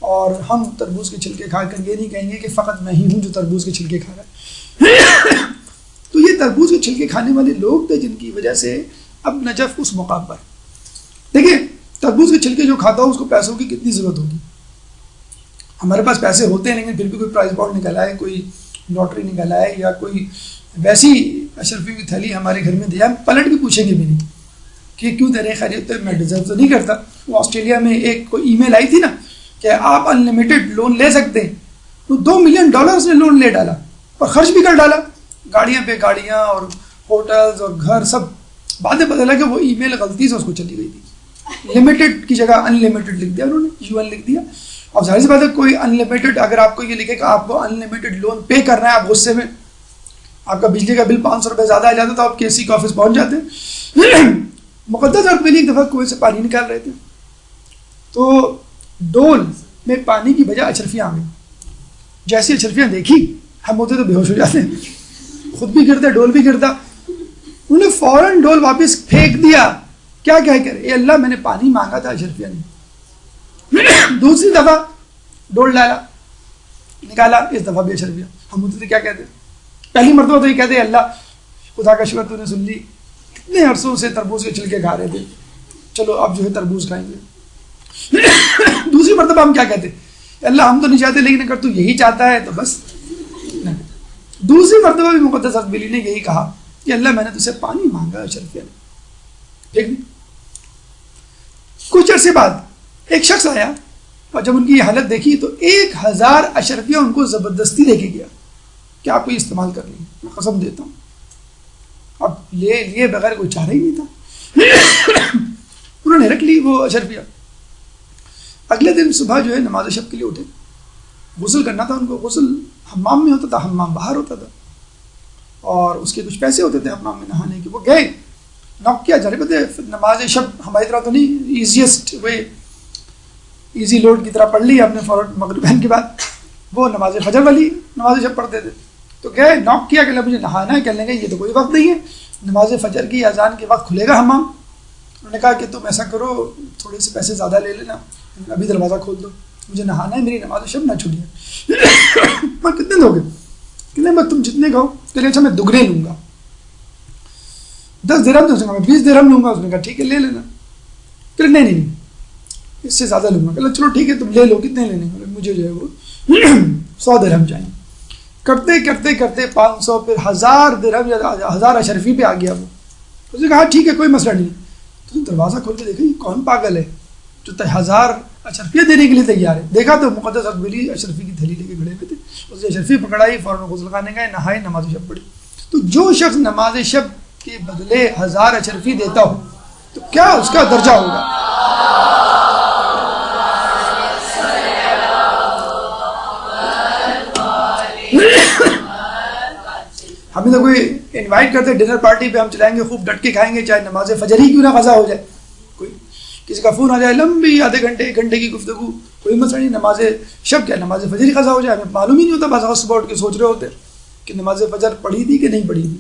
اور ہم تربوز کے چھلکے کھا کر یہ نہیں کہیں گے کہ فقط میں ہی ہوں جو تربوز کے چھلکے کھا رہا ہے۔ تو یہ تربوز کے چھلکے کھانے والے لوگ تھے جن کی وجہ سے اب نجف اس مقام پر۔ دیکھیں تربوز کے چھلکے جو کھاتا ہو اس کو پیسوں کی کتنی ضرورت ہوگی۔ ہمارے پاس پیسے ہوتے ہیں لیکن پھر بھی کوئی پرائز بانڈ نکل آئے، کوئی لاٹری نکل آئے، یا کوئی ویسی اشرفی کی تھیلی ہمارے گھر میں دیا، ہم پلٹ بھی پوچھیں گے بھی نہیں کہ کیوں دے رہے، خیریت ہے، میں ڈیزرو تو نہیں کرتا۔ وہ آسٹریلیا میں ایک کوئی ای میل آئی تھی نا کہ آپ ان لمیٹڈ لون لے سکتے ہیں، تو $2 ملین اس نے لون لے ڈالا اور خرچ بھی کر ڈالا، گاڑیاں پہ گاڑیاں اور ہوٹلز اور گھر سب. بعد میں پتہ چلا کہ وہ ای میل غلطی سے اس کو چلی گئی تھی، لمیٹڈ کی جگہ ان لمیٹڈ لکھ دیا انہوں نے، UN لکھ دیا. اور ظاہر سی بات ہے کوئی ان لمیٹڈ اگر آپ کو یہ لکھے کہ آپ کو ان لمیٹڈ لون پے کرنا ہے، آپ غصے میں آپ کا بجلی کا بل $500 زیادہ آ جاتا تو آپ KC کے آفس پہنچ جاتے. مقدس ارد بلی ایک دفعہ کنویں سے پانی نکال رہے تھے تو ڈول میں پانی کی بجائے اشرفیاں آ گئی. جیسی اشرفیاں دیکھی ہم ہوتے تو بے ہوش ہو جاتے، خود بھی گرتا ڈول بھی گرتا. انہوں نے فوراً ڈول واپس پھینک دیا. کیا کہہ کر اے اللہ میں نے پانی مانگا تھا اشرفیہ نے. دوسری دفعہ ڈول ڈالا نکالا، اس دفعہ بھی اشرفیہ. ہم ہوتے تو کیا کہتے، پہلی مرتبہ تو یہ کہتے اللہ خدا کا شکر تو نے سن لی، کتنے عرصوں سے تربوز کے چھلکے کھا رہے تھے، چلو اب جو ہے تربوز کھائیں گے. دوسری مرتبہ ہم کیا کہتے، اللہ ہم تو نہیں چاہتے لیکن اگر تو یہی چاہتا ہے تو بس. دوسری مرتبہ بھی مقدس ارد بلی نے یہی کہا کہ اللہ میں نے تجھ سے پانی مانگا اشرفیہ نے. ٹھیک. کچھ عرصے بعد ایک شخص آیا اور جب ان کی یہ حالت دیکھی تو 1000 اشرفیہ ان کو زبردستی دے کے گیا کہ آپ کو یہ استعمال کر لیں، میں قسم دیتا ہوں. اب لیے بغیر کوئی چارہ ہی نہیں تھا. انہوں نے رکھ لی وہ اشرفیہ. اگلے دن صبح جو ہے نماز شب کے لیے اٹھے، غسل کرنا تھا ان کو. غسل حمام میں ہوتا تھا، حمام باہر ہوتا تھا اور اس کے کچھ پیسے ہوتے تھے حمام میں نہانے کے. وہ گئے، نوک کیا. جانے پتے نماز شب ہماری طرح تو نہیں، ایزیسٹ وے، ایزی لوڈ کی طرح پڑھ لی ہم نے فوراً مغربین کے بعد. وہ نماز فجر والی نماز شب پڑھتے تھے. تو گئے، نوک کیا کہ مجھے نہانا ہے. کہنے لگے یہ تو کوئی وقت نہیں ہے، نماز فجر کی اذان کے وقت کھلے گا حمام. انہوں نے کہا کہ تم ایسا کرو تھوڑے سے پیسے زیادہ لے لینا، ابھی دروازہ کھول دو، مجھے نہانا ہے، میری نماز شب نہ چھوڑیے. میں کتنے دو گے؟ کتنے میں تم جتنے کہو. کہ اچھا میں دگنے لوں گا، 10 درہم. تو میں 20 درہم لوں گا. اس نے کہا ٹھیک ہے لے لینا. کہ نہیں اس سے زیادہ لوں گا. کہ چلو ٹھیک ہے تم لے لو. کتنے لینے؟ مجھے جو ہے وہ 100 درہم چاہیے. کرتے کرتے کرتے 500 پھر 1000 درہم یا 1000 اشرفی پہ آ گیا وہ. اس نے کہا ٹھیک ہے کوئی مسئلہ نہیں. تو دروازہ کھول کے دیکھا یہ کون پاگل ہے جو 1000 اشرفیہ دینے کے لیے تیار ہے. دیکھا تو مقدس ارد بلی اشرفی کی تھیلی لے کے کھڑے ہوئے تھے. اس نے اشرفی پکڑائی، فوراً غسل خانے گئے، نہائے، نماز شب پڑھی. تو جو شخص نماز شب کے بدلے 1000 اشرفی دیتا ہو تو کیا اس کا درجہ ہوگا. ہمیں تو کوئی انوائٹ کرتے ڈنر پارٹی پہ، ہم چلائیں گے، خوب ڈٹ کے کھائیں گے، چاہے نماز فجر ہی کیوں نہ قضا ہو جائے. کوئی کسی کا فون آ جائے لمبی آدھے گھنٹے 1 گھنٹے کی گفتگو، کوئی مسئلہ نہیں. نماز شب کیا نماز فجر ہی قضا ہو جائے. ہمیں معلوم ہی نہیں ہوتا، بعض صبح اٹھ کے سوچ رہے ہوتے کہ نماز فجر پڑھی تھی کہ نہیں پڑھی تھی.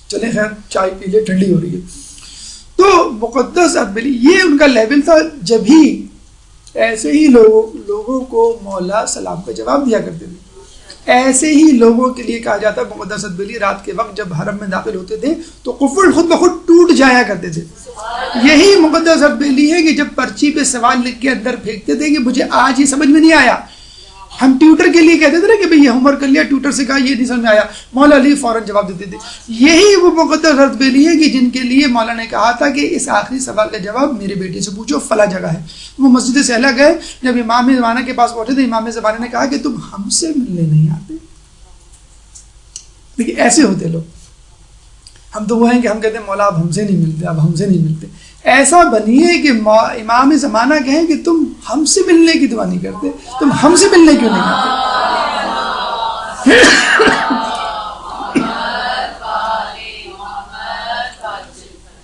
چلیں خیر چائے پی لے، ٹھنڈی ہو رہی ہے. تو مقدس ارد بلی یہ ان کا لیول تھا. جب ہی ایسے ہی لوگوں کو مولا سلام کا جواب دیا کرتے تھے. ایسے ہی لوگوں کے لیے کہا جاتا ہے مقدس ارد بلی رات کے وقت جب حرم میں داخل ہوتے تھے تو قفل خود بخود ٹوٹ جایا کرتے تھے. یہی مقدس ارد بلی ہے کہ جب پرچی پہ سوال لکھ کے اندر پھینکتے تھے کہ مجھے آج یہ سمجھ میں نہیں آیا، ہم ٹیوٹر کے لیے کہتے تھے نا کہ بھئی یہ ہوم ورک کر لیا، ٹیوٹر سے کہا یہ نہیں سمجھ میں آیا، مولا علی فوراً جواب دیتے تھے. یہی وہ مقدس ارد بلی ہے کہ جن کے لیے مولا نے کہا تھا کہ اس آخری سوال کا جواب میرے بیٹے سے پوچھو، فلاں جگہ ہے. وہ مسجد سے الگ گئے، جب امام زمانہ کے پاس پہنچے تھے، امام زمانہ نے کہا کہ تم ہم سے ملنے نہیں آتے. دیکھیے ایسے ہوتے لوگ. ہم تو وہ ہیں کہ ہم کہتے ہیں مولا اب ہم سے نہیں ملتے، اب ہم سے نہیں ملتے. ایسا بنیے کہ امام زمانہ کہیں کہ تم ہم سے ملنے کی دعا نہیں کرتے، تم ہم سے ملنے کیوں نہیں آتے.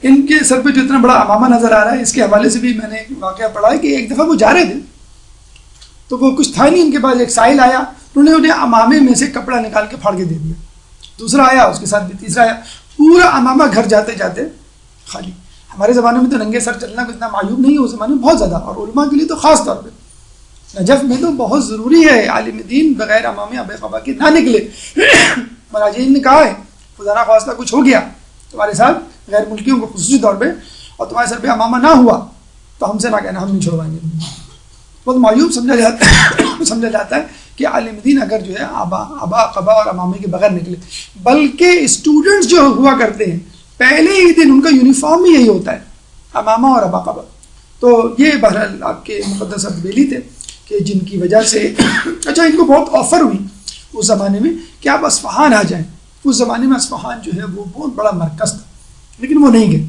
ان کے سر پہ جو اتنا بڑا امامہ نظر آ رہا ہے، اس کے حوالے سے بھی میں نے واقعہ پڑھا ہے کہ ایک دفعہ وہ جا رہے تھے تو وہ کچھ تھا نہیں ان کے پاس. ایک سائل آیا، انہوں نے انہیں امامے میں سے کپڑا نکال کے پھاڑ کے دے دیا. دوسرا آیا، اس کے ساتھ بھی تیسرا آیا، پورا امامہ گھر جاتے جاتے خالی. ہمارے زمانے میں تو ننگے سر چلنا کو اتنا معیوب نہیں ہے، اس زمانے میں بہت زیادہ، اور علماء کے لیے تو خاص طور پہ. نجف میں تو بہت ضروری ہے عالم دین بغیر امامے ابے قبا کے نہ نکلے. مراجعین نے کہا ہے خدا نہ خواستہ کچھ ہو گیا تمہارے ساتھ غیر ملکیوں کو خصوصی طور پہ اور تمہارے سر پہ امامہ نہ ہوا تو ہم سے نہ کہنا، ہم نہیں چھوڑوائیں گے. بہت معیوب سمجھا جاتا ہے کہ عالم دین اگر جو ہے ابا قبا اور امامے کے بغیر نکلے. بلکہ اسٹوڈنٹس جو ہوا کرتے ہیں پہلے ہی دن ان کا یونیفارم ہی یہی ہوتا ہے، امامہ اور ابا قبا. تو یہ بہرحال آپ کے مقدس ارد بلی تھے کہ جن کی وجہ سے اچھا ان کو بہت آفر ہوئی اس زمانے میں کہ آپ اصفہان آ جائیں. اس زمانے میں اصفہان جو ہے وہ بہت بڑا مرکز تھا لیکن وہ نہیں گئے,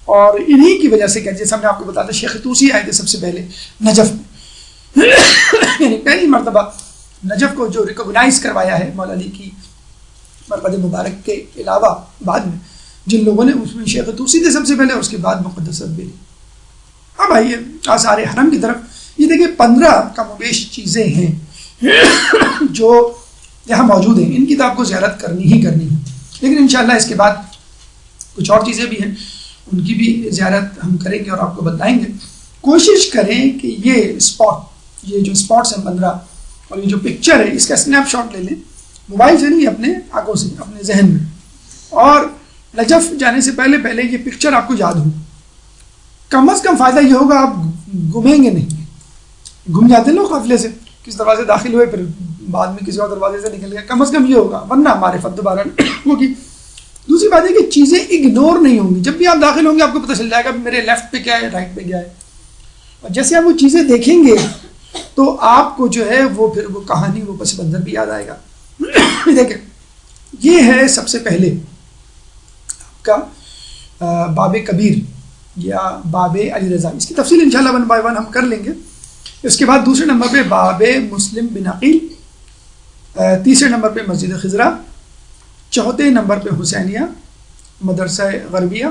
اور انہی کی وجہ سے کیا, جیسے ہم نے آپ کو بتایا شیخ طوسی آئے تھے سب سے پہلے نجف میں یعنی پہلی مرتبہ نجف کو جو ریکوگنائز کروایا ہے مولا علی کی مرقد مبارک کے علاوہ بعد میں جن لوگوں نے, اس میں شیخ طوسی تھے سب سے پہلے, اور اس کے بعد مقدس بیلی. اب آئیے آثار حرم کی طرف. یہ دیکھیں 15 کم و بیش چیزیں ہیں جو یہاں موجود ہیں, ان کی تو آپ کو زیارت کرنی ہی کرنی ہے, لیکن انشاءاللہ اس کے بعد کچھ اور چیزیں بھی ہیں, ان کی بھی زیارت ہم کریں گے اور آپ کو بتائیں گے. کوشش کریں کہ یہ اسپاٹ, یہ جو اسپاٹس ہیں 15 اور یہ جو پکچر ہے اس کا اسنیپ شاٹ لے لیں, موبائل سے نہیں, اپنے آنکھوں سے, اپنے ذہن میں, اور نجف جانے سے پہلے پہلے یہ پکچر آپ کو یاد ہو. کم از کم فائدہ یہ ہوگا آپ گھومیں گے نہیں. گھوم جاتے ہیں لوگ قافلے سے, کس دروازے داخل ہوئے پھر بعد میں کسی اور دروازے سے نکل گئے, کم از کم یہ ہوگا, ورنہ معرفت دوبارہ ہوگی. دوسری بات ہے کہ چیزیں اگنور نہیں ہوں گی. جب بھی آپ داخل ہوں گے آپ کو پتہ چل جائے گا میرے لیفٹ پہ کیا ہے, رائٹ پہ کیا ہے, اور جیسے آپ وہ چیزیں دیکھیں گے تو آپ کو جو ہے وہ پھر وہ کہانی, وہ پس منظر بھی یاد آئے گا. دیکھیں یہ ہے سب سے پہلے آپ کا باب کبیر یا باب علی رضا. اس کی تفصیل انشاءاللہ 1 by 1 ہم کر لیں گے. اس کے بعد دوسرے نمبر پہ باب مسلم بن عقیل, تیسرے نمبر پہ مسجد خضرا, چوتھے نمبر پہ حسینیہ مدرسہ غربیہ,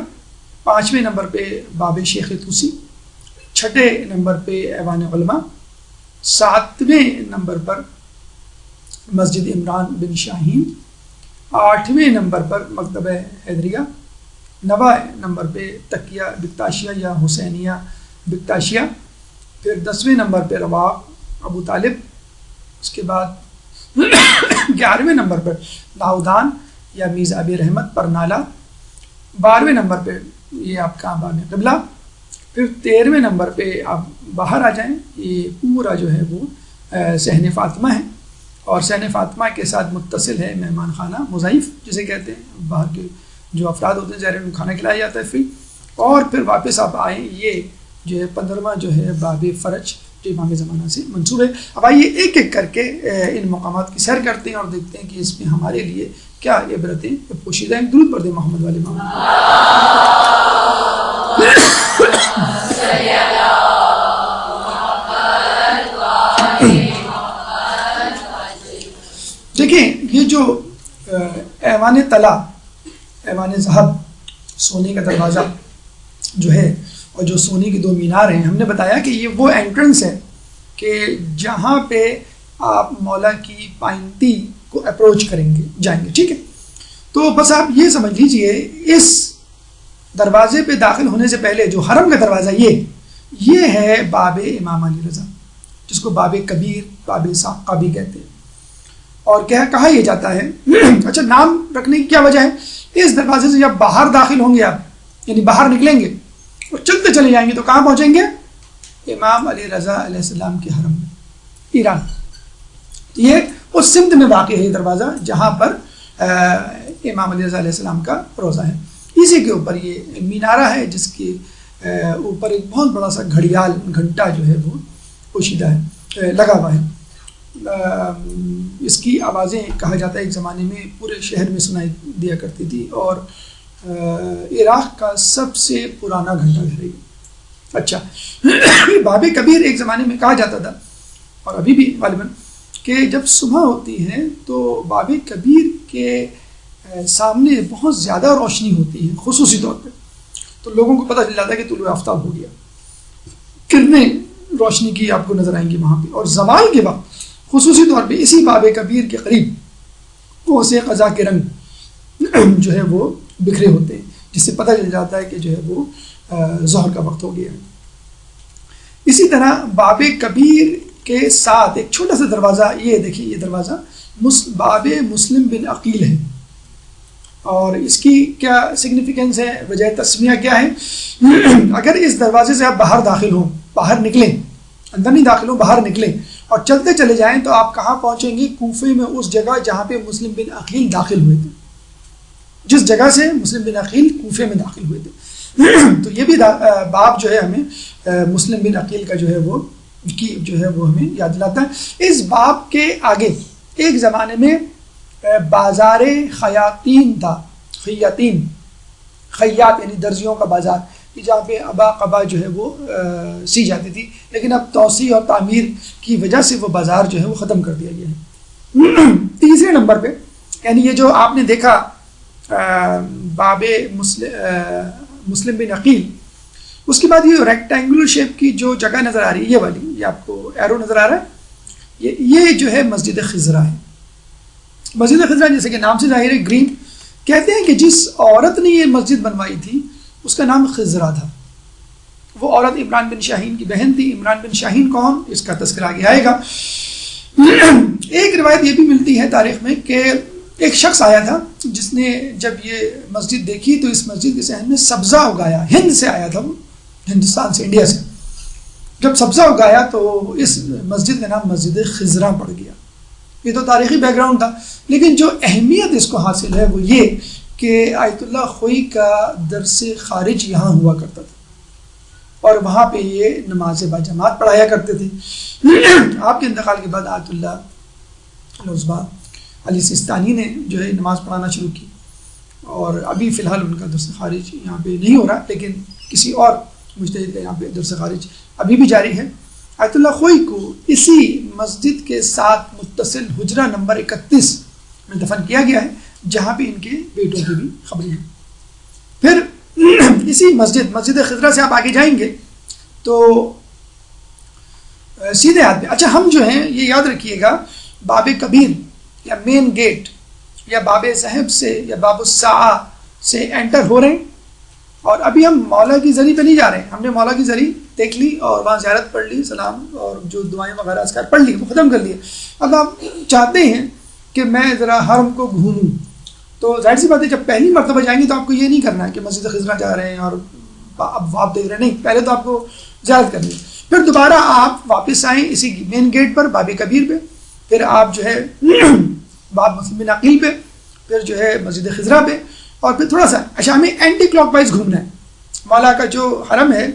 پانچویں نمبر پہ باب شیخ طوسی, چھٹے نمبر پہ ایوان علماء, ساتویں نمبر پر مسجد عمران بن شاہین, آٹھویں نمبر پر مکتبہ حیدریہ, نویں نمبر پہ تقیہ بکتاشیہ یا حسینیہ بکتاشیہ, پھر 10ویں نمبر پہ رواق ابو طالب, اس کے بعد 11ویں نمبر پر لاؤدان یا میزا ابی رحمت پرنالہ, 12ویں نمبر پہ یہ آپ کا باب قبلہ, پھر 13ویں نمبر پہ آپ باہر آ جائیں, یہ پورا جو ہے وہ صحن فاطمہ ہے, اور صحن فاطمہ کے ساتھ متصل ہے مہمان خانہ مضیف جسے کہتے ہیں, باہر کے جو افراد ہوتے ہیں ظاہر ان کو کھانا کھلایا جاتا ہے فری. اور پھر واپس آپ آئیں, یہ جو ہے 15واں جو ہے باب فرج جو امام زمانہ سے منسوب ہے. اب آئیے ایک ایک کر کے ان مقامات کی سیر کرتے ہیں اور دیکھتے ہیں کہ اس میں ہمارے لیے کیا عبرتیں پوشیدہ ہیں. درود پڑھ دیں محمد والے محمد. دیکھیں یہ جو ایوان طلا, ایوان ذہب, سونے کا دروازہ جو ہے, اور جو سونے کی 2 مینار ہیں, ہم نے بتایا کہ یہ وہ انٹرنس ہے کہ جہاں پہ آپ مولا کی پائنتی کو اپروچ کریں گے, جائیں گے. ٹھیک ہے, تو بس آپ یہ سمجھ لیجئے اس دروازے پہ داخل ہونے سے پہلے جو حرم کا دروازہ یہ ہے باب امام علی رضا, جس کو باب کبیر, باب ساقہ بھی کہتے ہیں. اور کہا یہ جاتا ہے, اچھا نام رکھنے کی کیا وجہ ہے, اس دروازے سے جب باہر داخل ہوں گے آپ, یعنی باہر نکلیں گے اور چلتے چلے جائیں گے تو کہاں پہنچیں گے, امام علی رضا علیہ السلام کے حرم میں, ایران. یہ اس سمت میں واقع ہے یہ دروازہ جہاں پر امام علی رضا علیہ السلام کا روضہ ہے. اسی کے اوپر یہ مینارہ ہے جس کے اوپر ایک بہت بڑا سا گھڑیال, گھنٹا جو ہے وہ پوشیدہ ہے, لگا ہوا ہے. اس کی آوازیں کہا جاتا ہے ایک زمانے میں پورے شہر میں سنائی دیا کرتی تھی, اور عراق کا سب سے پرانا گھنٹا گھر ہے. اچھا باب کبیر ایک زمانے میں کہا جاتا تھا, اور ابھی بھی غالباً, کہ جب صبح ہوتی ہے تو باب کبیر کے سامنے بہت زیادہ روشنی ہوتی ہے خصوصی طور پہ, تو لوگوں کو پتہ چل جاتا ہے کہ طلوع آفتاب ہو گیا, کرنیں روشنی کی آپ کو نظر آئیں گی وہاں پہ. اور زوال کے وقت خصوصی طور پہ اسی باب کبیر کے قریب وہ سے قضا کے رنگ جو ہے وہ بکھرے ہوتے ہیں, جس سے پتہ چل جاتا ہے کہ جو ہے وہ ظہر کا وقت ہو گیا ہے. اسی طرح باب کبیر کے ساتھ ایک چھوٹا سا دروازہ, یہ دیکھیے یہ دروازہ باب مسلم بن عقیل ہے, اور اس کی کیا سگنیفیکنس ہے, وجہ تسمیہ کیا ہے. اگر اس دروازے سے آپ باہر داخل ہوں, باہر نکلیں, اندر نہیں داخل ہوں, باہر نکلیں اور چلتے چلے جائیں تو آپ کہاں پہنچیں گے, کوفے میں اس جگہ جہاں پہ مسلم بن عقیل داخل ہوئے تھے, جس جگہ سے مسلم بن عقیل کوفے میں داخل ہوئے تھے. تو یہ بھی باب جو ہے ہمیں مسلم بن عقیل کا جو ہے وہ کی جو ہے وہ ہمیں یاد دلاتا ہے۔ اس باب کے آگے ایک زمانے میں بازار خیاطین تھا، خیاطین، خیاط یعنی درزیوں کا بازار، جہاں پہ ابا قبا جو ہے وہ سی جاتی تھی، لیکن اب توسیع اور تعمیر کی وجہ سے وہ بازار جو ہے وہ ختم کر دیا گیا ہے۔ تیسرے نمبر پہ یعنی یہ جو آپ نے دیکھا باب مسلم بن عقیل، اس کے بعد یہ ریکٹینگولر شیپ کی جو جگہ نظر آ رہی ہے، یہ والی، یہ آپ کو ایرو نظر آ رہا ہے، یہ جو ہے مسجد خضرا ہے۔ مسجد خضرا جیسے کہ نام سے ظاہر ہے، گرین، کہتے ہیں کہ جس عورت نے یہ مسجد بنوائی تھی اس کا نام خضرا تھا۔ وہ عورت عمران بن شاہین کی بہن تھی۔ عمران بن شاہین کون، اس کا تذکرہ آگے آئے گا۔ ایک روایت یہ بھی ملتی ہے تاریخ میں کہ ایک شخص آیا تھا جس نے جب یہ مسجد دیکھی تو اس مسجد کے صحن میں سبزہ اگایا، ہند سے آیا تھا وہ، ہندوستان سے، انڈیا سے، جب سبزہ اگایا تو اس مسجد کا نام مسجد خضرا پڑ گیا۔ یہ تو تاریخی بیک گراؤنڈ تھا، لیکن جو اہمیت اس کو حاصل ہے وہ یہ کہ آیت اللہ خوئی کا درس خارج یہاں ہوا کرتا تھا اور وہاں پہ یہ نماز باجماعت پڑھایا کرتے تھے۔ آپ کے انتقال کے بعد آیت اللہ العظمیٰ علی سیستانی نے جو ہے نماز پڑھانا شروع کی، اور ابھی فی الحال ان کا درس خارج یہاں پہ نہیں ہو رہا، لیکن کسی اور مجتہد کا یہاں پہ درس خارج ابھی بھی جاری ہے۔ آیت اللہ خوئی کو اسی مسجد کے ساتھ متصل حجرہ نمبر 31 میں دفن کیا گیا ہے، جہاں پہ ان کے بیٹوں کی بھی خبریں ہیں۔ پھر اسی مسجد خضرا سے آپ آگے جائیں گے تو سیدھے ہاتھ میں، اچھا ہم جو ہیں یہ یاد رکھیے گا، باب کبیر یا مین گیٹ یا باب صاحب سے یا باب الساعہ سے انٹر ہو رہے ہیں، اور ابھی ہم مولا کی زری پہ نہیں جا رہے ہیں۔ ہم نے مولا کی زری دیکھ لی اور وہاں زیارت پڑھ لی، سلام اور جو دعائیں وغیرہ اذکار پڑھ لی، وہ ختم کر لیے۔ اب آپ چاہتے ہیں کہ میں ذرا حرم کو گھوموں، تو ظاہر سی بات ہے جب پہلی مرتبہ جائیں گے تو آپ کو یہ نہیں کرنا ہے کہ مسجد خضرا جا رہے ہیں اور اب آپ دیکھ رہے ہیں، نہیں، پہلے تو آپ کو زیارت کرنی ہے، پھر دوبارہ آپ واپس آئیں اسی مین گیٹ پر باب کبیر پہ، پھر آپ جو ہے باب مسلم بن عقیل پہ، پھر جو ہے مسجد خضرا پہ، اور پھر تھوڑا سا اچھا ہمیں اینٹی کلاک وائز گھومنا ہے۔ مولا کا جو حرم ہے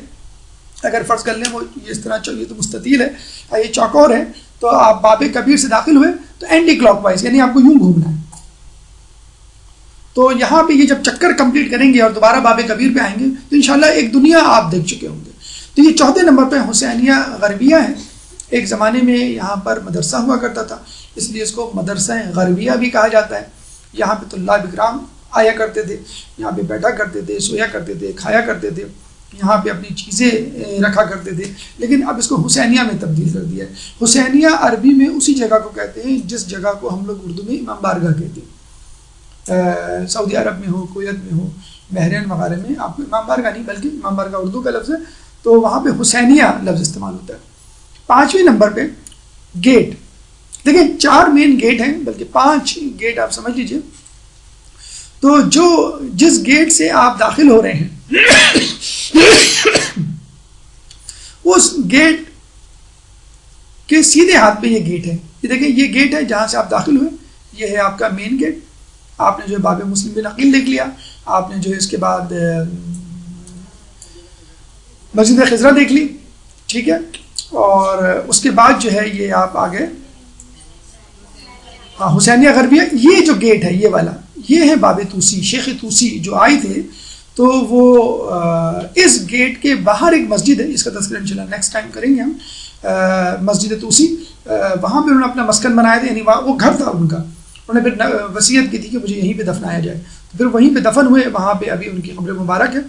اگر فرض کر لیں وہ اس طرح چاہیے تو مستطیل ہے، یہ چوکور ہے، تو آپ باب کبیر سے داخل ہوئے تو اینٹی کلاک وائز یعنی آپ کو یوں گھومنا ہے۔ تو یہاں پہ یہ جب چکر کمپلیٹ کریں گے اور دوبارہ باب کبیر پہ آئیں گے تو انشاءاللہ ایک دنیا آپ دیکھ چکے ہوں گے۔ تو یہ چوتھے نمبر پہ حسینیہ غربیہ ہے۔ ایک زمانے میں یہاں پر مدرسہ ہوا کرتا تھا، اس لیے اس کو مدرسہ غربیہ بھی کہا جاتا ہے۔ یہاں پہ طلاب اکرام آیا کرتے تھے، یہاں پہ بیٹھا کرتے تھے، سویا کرتے تھے، کھایا کرتے تھے، یہاں پہ اپنی چیزیں رکھا کرتے تھے، لیکن اب اس کو حسینیہ میں تبدیل کر دیا ہے۔ حسینیہ عربی میں اسی جگہ کو کہتے ہیں جس جگہ کو ہم لوگ اردو میں امام بارگاہ کہتے ہیں۔ سعودی عرب میں ہو، کویت میں ہو، بحرین وغیرہ میں آپ کو امام بارگاہ نہیں بلکہ امام بارگاہ اردو کا لفظ ہے، تو وہاں پہ حسینیہ لفظ استعمال ہوتا ہے۔ 5ویں نمبر پہ گیٹ، دیکھیں 4 مین گیٹ ہیں بلکہ 5 گیٹ آپ سمجھ لیجئے۔ تو جس گیٹ سے آپ داخل ہو رہے ہیں اس گیٹ کے سیدھے ہاتھ پہ یہ گیٹ ہے، یہ دیکھیں یہ گیٹ ہے جہاں سے آپ داخل ہوئے، یہ ہے آپ کا مین گیٹ۔ آپ نے جو ہے باب مسلم بن عقیل دیکھ لیا، آپ نے جو ہے اس کے بعد مسجد خضرا دیکھ لی، ٹھیک ہے، اور اس کے بعد جو ہے یہ آپ آگے حسینیہ غربیہ، یہ جو گیٹ ہے یہ والا، یہ ہے باب توسی۔ شیخ توسی جو آئے تھے تو وہ اس گیٹ کے باہر ایک مسجد ہے، اس کا تذکرہ انشاءاللہ نیکسٹ ٹائم کریں گے ہم، مسجد توسی، وہاں پہ انہوں نے اپنا مسکن بنایا تھا، یعنی وہ گھر تھا ان کا، انہوں نے پھر وصیت کی تھی کہ مجھے یہیں پہ دفنایا جائے، تو پھر وہیں پہ دفن ہوئے، وہاں پہ ابھی ان کی قبر مبارک ہے۔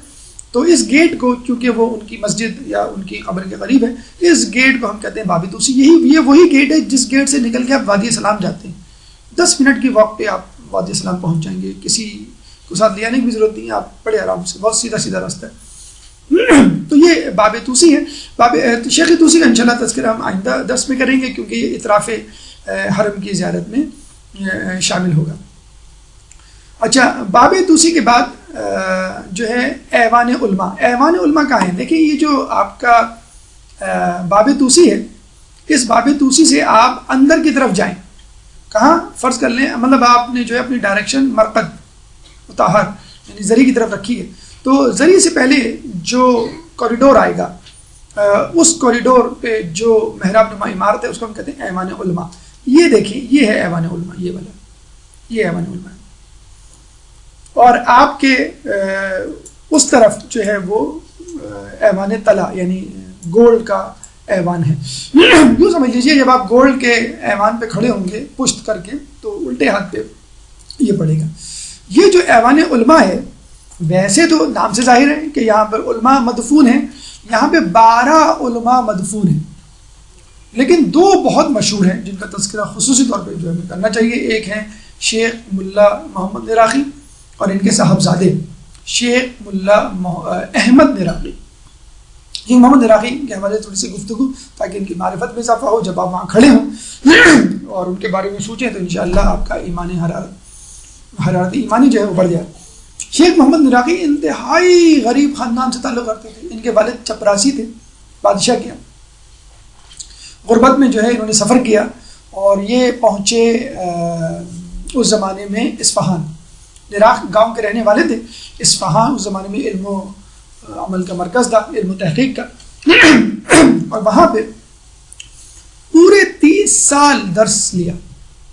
تو اس گیٹ کو، چونکہ وہ ان کی مسجد یا ان کی قبر کے قریب ہے، اس گیٹ کو ہم کہتے ہیں باب توسی۔ یہ وہی گیٹ ہے جس گیٹ سے نکل کے آپ وادی سلام جاتے ہیں، 10 منٹ کی واک پہ آپ وادی سلام پہنچ جائیں گے، کسی کو ساتھ لے آنے کی بھی ضرورت نہیں ہے، آپ بڑے آرام سے، بہت سیدھا راستہ ہے۔ تو یہ باب توسی ہے۔ شیخ توسی کا انشاءاللہ تذکرہ ہم آئندہ درس میں کریں گے، کیونکہ یہ اطراف حرم کی زیارت میں شامل ہوگا۔ اچھا، باب توسی کے بعد جو ہے ایوان علماء۔ ایوان علماء کہاں ہے؟ دیکھیں یہ جو آپ کا باب توسی ہے، اس باب توسی سے آپ اندر کی طرف جائیں، کہاں فرض کر لیں، مطلب آپ نے جو ہے اپنی ڈائریکشن مرقد مطہر یعنی زری کی طرف رکھی ہے، تو زری سے پہلے جو کوریڈور آئے گا، اس کوریڈور پہ جو محراب نما عمارت ہے اس کو ہم کہتے ہیں ایوان علماء. یہ دیکھیں یہ ہے ایوان علماء، یہ والا یہ ایوان علماء ہے. اور آپ کے اس طرف جو ہے وہ ایوان طلا یعنی گولڈ کا ایوان ہے. یوں سمجھ لیجیے جب آپ گولڈ کے ایوان پہ کھڑے ہوں گے پشت کر کے تو الٹے ہاتھ پہ یہ پڑے گا. یہ جو ایوان علماء ہے ویسے تو نام سے ظاہر ہے کہ یہاں پر علماء مدفون ہیں، یہاں پہ 12 علماء مدفون ہیں، لیکن 2 بہت مشہور ہیں جن کا تذکرہ خصوصی طور پہ جو ہمیں کرنا چاہیے. ایک ہیں شیخ ملا محمد نراقی اور ان کے صاحبزادے شیخ ملا احمد نراقی. یہ محمد نراقی کے حوالے تھوڑی سی گفتگو تاکہ ان کی معرفت میں اضافہ ہو. جب آپ وہاں کھڑے ہوں اور ان کے بارے میں سوچیں تو انشاءاللہ آپ کا ایمانی حرارت ایمانی جو ہے وہ بڑھ جائے. شیخ محمد نراقی انتہائی غریب خاندان سے تعلق رکھتے تھے. ان کے والد چپراسی تھے، بادشاہ کے. غربت میں جو ہے انہوں نے سفر کیا اور یہ پہنچے اس زمانے میں اصفہان. عراق گاؤں کے رہنے والے تھے. اصفہان اس زمانے میں علم و عمل کا مرکز تھا، علم و تحقیق کا. اور وہاں پہ پورے 30 سال درس لیا.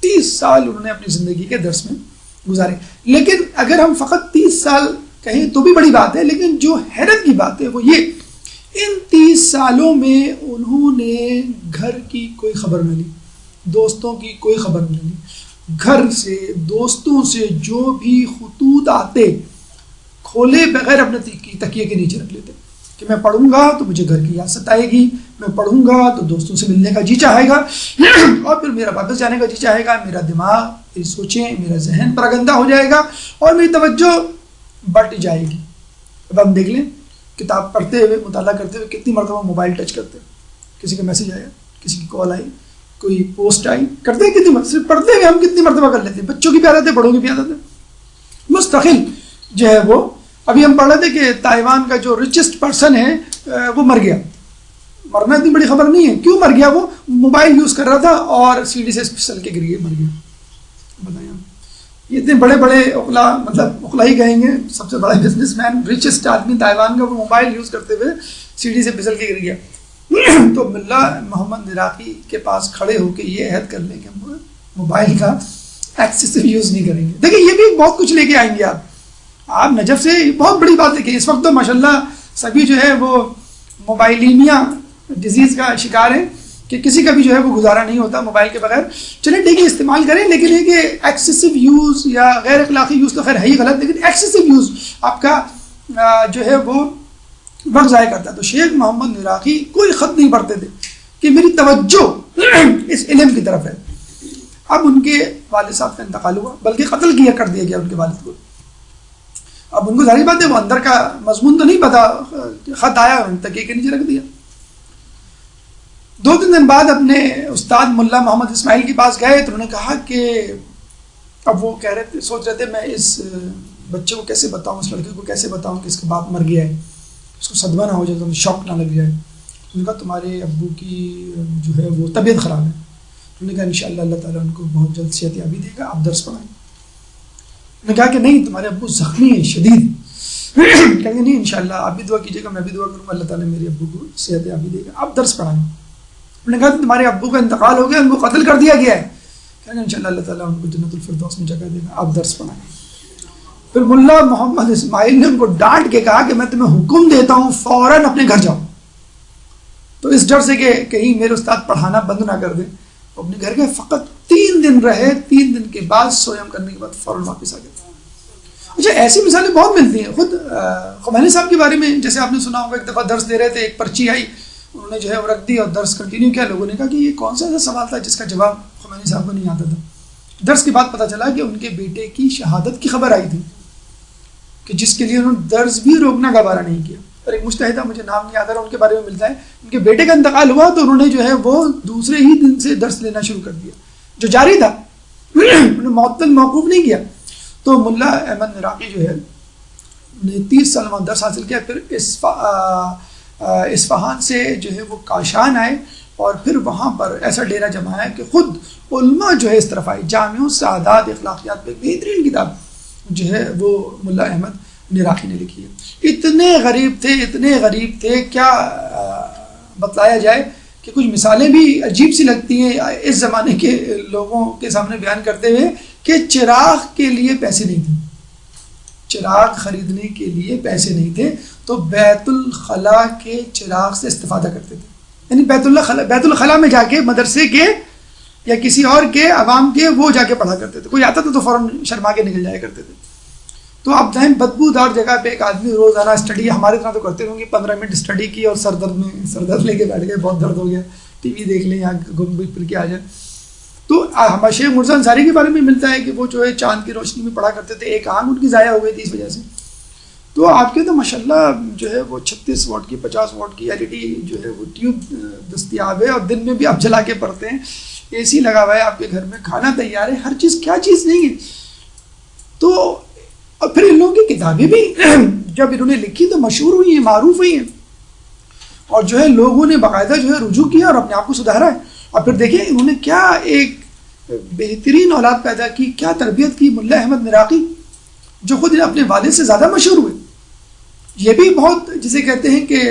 30 سال انہوں نے اپنی زندگی کے درس میں گزارے. لیکن اگر ہم فقط 30 سال کہیں تو بھی بڑی بات ہے، لیکن جو حیرت کی بات ہے وہ یہ ان 30 سالوں میں انہوں نے گھر کی کوئی خبر نہ لی، دوستوں کی کوئی خبر نہ لی. گھر سے دوستوں سے جو بھی خطوط آتے کھولے بغیر اپنے تکیے کے نیچے رکھ لیتے کہ میں پڑھوں گا تو مجھے گھر کی یاد ستائے گی، میں پڑھوں گا تو دوستوں سے ملنے کا جی چاہے گا، اور پھر میرا واپس جانے کا جی چاہے گا. میرا دماغ، میری سوچیں، میرا ذہن پراگندہ ہو جائے گا اور میری توجہ بٹ جائے گی. اب ہم دیکھ لیں کتاب پڑھتے ہوئے مطالعہ کرتے ہوئے کتنی مرتبہ موبائل ٹچ کرتے ہیں. کسی کا میسج آیا، کسی کی کال آئی، کوئی پوسٹ آئی، کرتے ہیں کتنی صرف پڑھتے ہوئے ہم کتنی مرتبہ کر لیتے ہیں. بچوں کی بھی عادت ہے، بڑوں کی بھی عادت ہے. مستقل جو ہے وہ ابھی ہم پڑھ رہے تھے کہ تائیوان کا جو ریچسٹ پرسن ہے وہ مر گیا. مرنا اتنی بڑی خبر نہیں ہے. کیوں مر گیا؟ وہ موبائل یوز کر رہا تھا اور سیڑھی سے پھسل کے گر گیا، مر گیا. بتائیں یہ اتنے بڑے بڑے عقلا، مطلب عقلا ہی کہیں گے، سب سے بڑا بزنس مین، ریچسٹ آدمی تائیوان کا، وہ موبائل یوز کرتے ہوئے سیڑھی سے پھسل کے گر گیا. تو ملا محمد نراقی کے پاس کھڑے ہو کے یہ عہد کر لیں کہ ہم موبائل کا ایکسیسو یوز نہیں کریں گے. دیکھیں یہ بھی بہت کچھ لے کے آئیں گے آپ نجف سے. بہت بڑی بات ہے کہ اس وقت تو ماشاءاللہ سبھی جو ہے وہ موبائلیمیا ڈیزیز کا شکار ہیں کہ کسی کا بھی جو ہے وہ گزارا نہیں ہوتا موبائل کے بغیر. چلیں ٹھیک ہے استعمال کریں، لیکن یہ کہ ایکسیسو یوز یا غیر اخلاقی یوز تو خیر ہے ہی غلط، لیکن ایکسیسو یوز آپ کا جو ہے وہ وقت ضائع کرتا ہے. تو شیخ محمد نراقی کوئی خط نہیں پڑھتے تھے کہ میری توجہ اس علم کی طرف ہے. اب ان کے والد صاحب کا انتقال ہوا، بلکہ قتل کیا کر دیا گیا ان کے والد کو. اب ان کو ظاہر بات ہے وہ اندر کا مضمون تو نہیں پتا، خط آیا اور تکیے کے نیچے رکھ دیا. 2-3 دن بعد اپنے استاد ملا محمد اسماعیل کے پاس گئے تو انہوں نے کہا کہ اب وہ کہہ رہے تھے، سوچ رہے تھے میں اس بچے کو کیسے بتاؤں، اس لڑکے کو کیسے بتاؤں کہ اس کا باپ مر گیا ہے، اس کو صدمہ نہ ہو جائے، تو شوق نہ لگ جائے. انہوں نے کہا تمہارے ابو کی جو ہے وہ طبیعت خراب ہے. انہوں نے کہا انشاءاللہ اللہ تعالیٰ ان کو بہت جلد صحت یابی دے گا، آپ درس پڑھائیں. انہوں نے کہا کہ نہیں تمہارے ابو زخمی ہیں شدید. کہیں گے نہیں انشاءاللہ آپ بھی دعا کیجیے گا، میں بھی دعا کروں گا، اللہ تعالیٰ میرے ابو کو صحت یابی دے گا، آپ درس پڑھائیں. انہوں نے کہا تمہارے ابو کا انتقال ہو گیا، ان کو قتل کر دیا گیا ہے. کہیں گے انشاءاللہ اللہ تعالیٰ ان کو جنت الفردوس میں جگہ دے گا، آپ درس پڑھائیں. پھر ملا محمد اسماعیل نے ان کو ڈانٹ کے کہا کہ میں تمہیں حکم دیتا ہوں فوراً اپنے گھر جاؤ. تو اس ڈر سے کہ کہیں میرے استاد پڑھانا بند نہ کر دیں وہ اپنے گھر گئے. فقط 3 دن رہے، 3 دن کے بعد سویم کرنے کے بعد فوراً واپس آ گئے. اچھا ایسی مثالیں بہت ملتی ہیں. خود خمینی صاحب کے بارے میں جیسے آپ نے سنا ہوگا، ایک دفعہ درس دے رہے تھے، ایک پرچی آئی، انہوں نے جو ہے وہ رکھ دی اور درس کنٹینیو کیا. لوگوں نے کہا کہ یہ کون سا ایسا سوال تھا جس کا جواب خمینی صاحب کو نہیں آتا تھا. درس کے بعد پتہ چلا کہ ان کے بیٹے کی شہادت کی خبر آئی تھی کہ جس کے لیے انہوں نے درس بھی روکنا گوارا نہیں کیا. اور ایک مجتہد ہے، مجھے نام نہیں آتا رہا، ان کے بارے میں ملتا ہے ان کے بیٹے کا انتقال ہوا تو انہوں نے جو ہے وہ دوسرے ہی دن سے درس لینا شروع کر دیا جو جاری تھا. انہوں نے معطل موقوف نہیں کیا. تو ملا احمد نراقی جو ہے نے 30 سال وہاں درس حاصل کیا. پھر اصفہان سے جو ہے وہ کاشان آئے اور پھر وہاں پر ایسا ڈیرا جمایا کہ خود علماء جو ہے اس طرف آئی. جامع السعادات اخلاقیات پہ بہترین کتاب جو ہے وہ ملا احمد نراقی نے لکھی ہے. اتنے غریب تھے کیا بتلایا جائے کہ کچھ مثالیں بھی عجیب سی لگتی ہیں اس زمانے کے لوگوں کے سامنے بیان کرتے ہوئے کہ چراغ کے لیے پیسے نہیں تھے، چراغ خریدنے کے لیے پیسے نہیں تھے تو بیت الخلاء کے چراغ سے استفادہ کرتے تھے. یعنی بیت الخلاء میں جا کے مدرسے کے یا کسی اور کے عوام کے وہ جا کے پڑھا کرتے تھے. کوئی آتا تھا تو فوراً شرما کے نکل جایا کرتے تھے. تو اب دائم بدبودار جگہ پہ ایک آدمی روزانہ اسٹڈی ہمارے طرح تو کرتے ہوں گے، 15 منٹ اسٹڈی کی اور سر درد لے کے بیٹھ گئے، بہت درد ہو گیا، ٹی وی دیکھ لیں یا گھوم پھر کے آ جائیں. تو ہمارے شیخ مرزا انصاری کے بارے میں ملتا ہے کہ وہ جو ہے چاند کی روشنی میں پڑھا کرتے تھے، ایک آنکھ ان کی ضائع ہو گئی تھی اس وجہ سے. تو آپ کے تو ماشاءاللہ جو ہے وہ 36 واٹ کی 50 واٹ کی LED جو ہے وہ ٹیوب دستیاب ہے، اور دن میں بھی آپ جلا کے پڑھتے ہیں، اے سی لگا ہوا ہے آپ کے گھر میں، کھانا تیار ہے، ہر چیز کیا چیز نہیں ہے. تو اور پھر ان لوگوں کی کتابیں بھی جب انہوں نے لکھی تو مشہور ہوئی ہیں، معروف ہوئی ہیں، اور جو ہے لوگوں نے باقاعدہ جو ہے رجوع کیا اور اپنے آپ کو سدھارا ہے. اور پھر دیکھیں انہوں نے کیا ایک بہترین اولاد پیدا کی، کیا تربیت کی. ملا احمد مراقی جو خود اپنے والد سے زیادہ مشہور ہوئے، یہ بھی بہت جسے کہتے ہیں کہ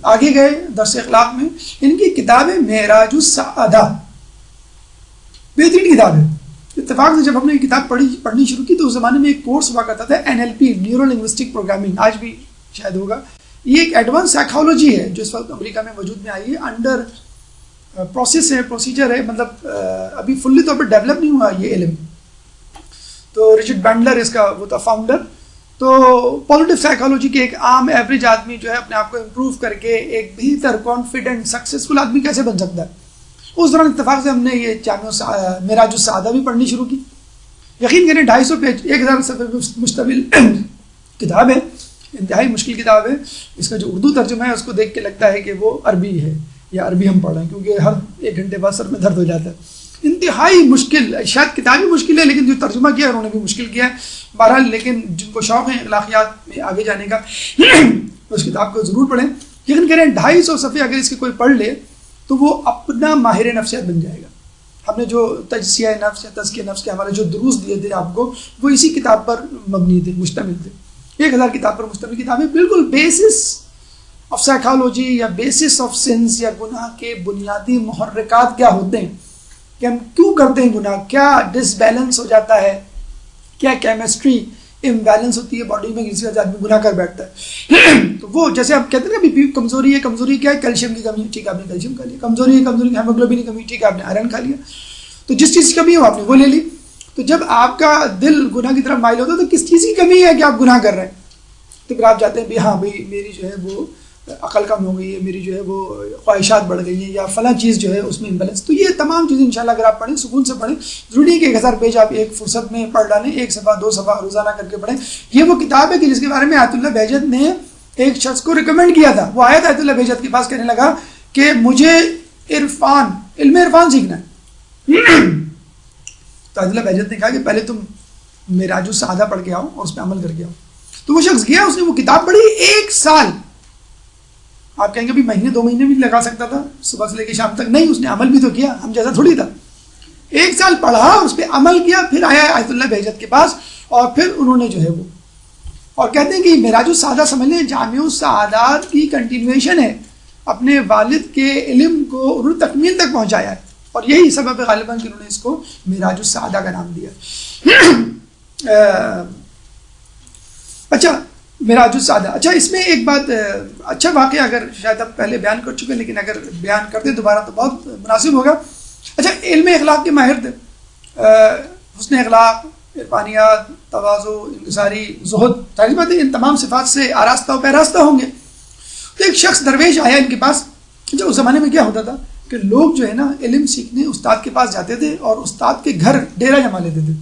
آگے گئے درس اخلاق میں. ان کی کتاب ہے معراج السعادہ، بہترین کتاب ہے. اتفاق سے جب ہم نے یہ کتاب پڑھنی شروع کی تو اس زمانے میں ایک کورس ہوا کرتا تھا NLP، نیورو لنگوسٹک پروگرامنگ، آج بھی شاید ہوگا. یہ ایک ایڈوانس سائیکالوجی ہے جو اس وقت امریکہ میں وجود میں آئی ہے، انڈر پروسیس ہے، پروسیجر ہے، مطلب ابھی فلی طور پر ڈیولپ نہیں ہوا یہ علم. تو رچرڈ بینڈلر اس کا وہ تھا فاؤنڈر. تو پازیٹیو سائیکالوجی کے ایک عام ایوریج آدمی جو ہے اپنے آپ کو امپروو کر کے ایک بہتر کانفیڈنٹ سکسیزفل آدمی کیسے بن سکتا ہے. اس دوران اتفاق سے ہم نے یہ معراج السعادہ بھی پڑھنی شروع کی. یقین کریں 250 پیج 1000 صفحے مشتمل کتاب ہے، انتہائی مشکل کتاب ہے. اس کا جو اردو ترجمہ ہے اس کو دیکھ کے لگتا ہے کہ وہ عربی ہے یا عربی ہم پڑھ رہے ہیں، کیونکہ ہر 1 گھنٹے بعد سر میں درد ہو جاتا ہے. انتہائی مشکل، شاید کتاب بھی مشکل ہے لیکن جو ترجمہ کیا ہے انہوں نے بھی مشکل کیا ہے. بہرحال لیکن جن کو شوق ہے اخلاقیات میں آگے جانے کا اس کتاب کو ضرور پڑھیں. یقین کریں 250 صفحے اگر اس کے کوئی پڑھ لے تو وہ اپنا ماہر نفسیات بن جائے گا. ہم نے جو تجزیہ نفس یا تزکیہ نفس کے ہمارے جو دروس دیے تھے آپ کو، وہ اسی کتاب پر مبنی تھے، مشتمل تھے. 1000 کتاب پر مشتمل کتاب ہے، بالکل بیسس آف سائیکالوجی یا بیسس آف سینس یا گناہ کے بنیادی محرکات کیا ہوتے ہیں، کہ ہم کیوں کرتے ہیں گناہ، کیا ڈس بیلنس ہو جاتا ہے، کیا کیمسٹری امبیلنس ہوتی ہے باڈی میں جس وجہ سے آدمی گناہ کر بیٹھتا ہے. تو وہ جیسے آپ کہتے ہیں نا بی کمزوری ہے، کمزوری کیا ہے، کیلشیم کی کمی، ٹھیک ہے آپ نے کیلشیم کھا لیا. کمزوری ہے، کمزوری ہیموگلوبن کی کمی، ٹھیک ہے آپ نے آئرن کھا لیا. تو جس چیز کی کمی ہے وہ آپ نے وہ لے لی. تو جب آپ کا دل گناہ کی طرف مائل ہوتا ہے تو کس چیز کی کمی ہے کہ آپ گناہ کر رہے ہیں. تو پھر آپ جاتے ہیں بھی ہاں بھائی میری جو ہے وہ عقل کم ہو گئی ہے، میری جو ہے وہ خواہشات بڑھ گئی ہیں، یا فلاں چیز جو ہے اس میں امبیلنس. تو یہ تمام چیزیں انشاءاللہ اگر آپ پڑھیں سکون سے پڑھیں، ضروری ہے کہ 1000 پیج آپ ایک فرصت میں پڑھ ڈالیں، 1 صفحہ 2 صفحہ روزانہ کر کے پڑھیں. یہ وہ کتاب ہے کہ جس کے بارے میں آیت اللہ بہجت نے ایک شخص کو ریکمینڈ کیا تھا. وہ آیا تھا آیت اللہ بہجت کے پاس، کہنے لگا کہ مجھے عرفان، علم عرفان سیکھنا ہے. تو آیت اللہ بہجت نے کہا کہ پہلے تم معراج السعادہ پڑھ کے آؤ اور اس پہ عمل کر کے آؤ. تو وہ شخص گیا، اس نے وہ کتاب پڑھی 1 سال. آپ کہیں گے بھی مہینے 2 مہینے بھی لگا سکتا تھا صبح سے لے کے شام تک، نہیں، اس نے عمل بھی تو کیا، ہم جیسا تھوڑی تھا. 1 سال پڑھا، اس پہ عمل کیا، پھر آیا آیت اللہ بہجت کے پاس اور پھر انہوں نے جو ہے وہ، اور کہتے ہیں کہ معراج السعادہ سمجھ لیں جامع السعادات کی کنٹینویشن ہے. اپنے والد کے علم کو انہوں نے تکمیل تک پہنچایا ہے، اور یہی سبب ہے غالباً کہ انہوں نے اس کو معراج السعادہ کا نام دیا. اچھا معراج السعادہ، اچھا اس میں ایک بات، اچھا واقعہ اگر شاید آپ پہلے بیان کر چکے لیکن اگر بیان کرتے دوبارہ تو بہت مناسب ہوگا. اچھا علم اخلاق کے ماہر تھے، حسن اخلاق، عرفانیات، تواضع، انکساری، زہد، ظاہر بات ہے ان تمام صفات سے آراستہ و پیراستہ ہوں گے. تو ایک شخص درویش آیا ان کے پاس. اچھا اس زمانے میں کیا ہوتا تھا کہ لوگ جو ہے نا علم سیکھنے استاد کے پاس جاتے تھے اور استاد کے گھر ڈیرا جما لیتے تھے.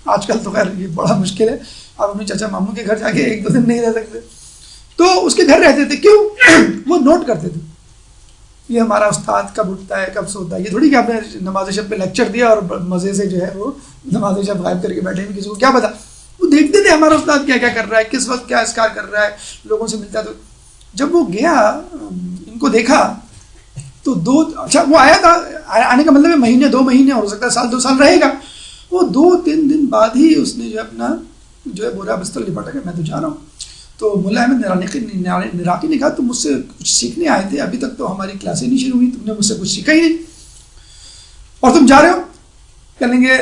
آج کل تو خیر یہ بڑا مشکل ہے، آپ اپنے چچا ماموں کے گھر جا کے 1-2 دن نہیں رہ سکتے، تو اس کے گھر رہتے تھے. کیوں؟ وہ نوٹ کرتے تھے یہ ہمارا استاد کب اٹھتا ہے، کب سوتا ہے. یہ تھوڑی کہ آپ نے نماز شب پہ لیکچر دیا اور مزے سے جو ہے وہ نماز شب غائب کر کے بیٹھے ہیں، کسی کو کیا پتا. وہ دیکھتے تھے ہمارا استاد کیا کیا کر رہا ہے، کس وقت کیا اذکار کر رہا ہے، لوگوں سے ملتا. تو جب وہ گیا ان کو دیکھا تو اچھا وہ آیا تھا، آنے کا مطلب ہے مہینے 2 مہینے، اور ہو سکتا ہے سال 2 سال رہے گا. وہ 2-3 دن بعد ہی اس نے جو اپنا جو ہے بورا بستر لپاٹا کہ میں تو جا رہا ہوں. تو ملا احمد نراقی نے کہا تم مجھ سے کچھ سیکھنے آئے تھے، ابھی تک تو ہماری کلاسیں نہیں شروع ہوئی، تم نے مجھ سے کچھ سیکھا ہی نہیں اور تم جا رہے ہو. کہنے لگے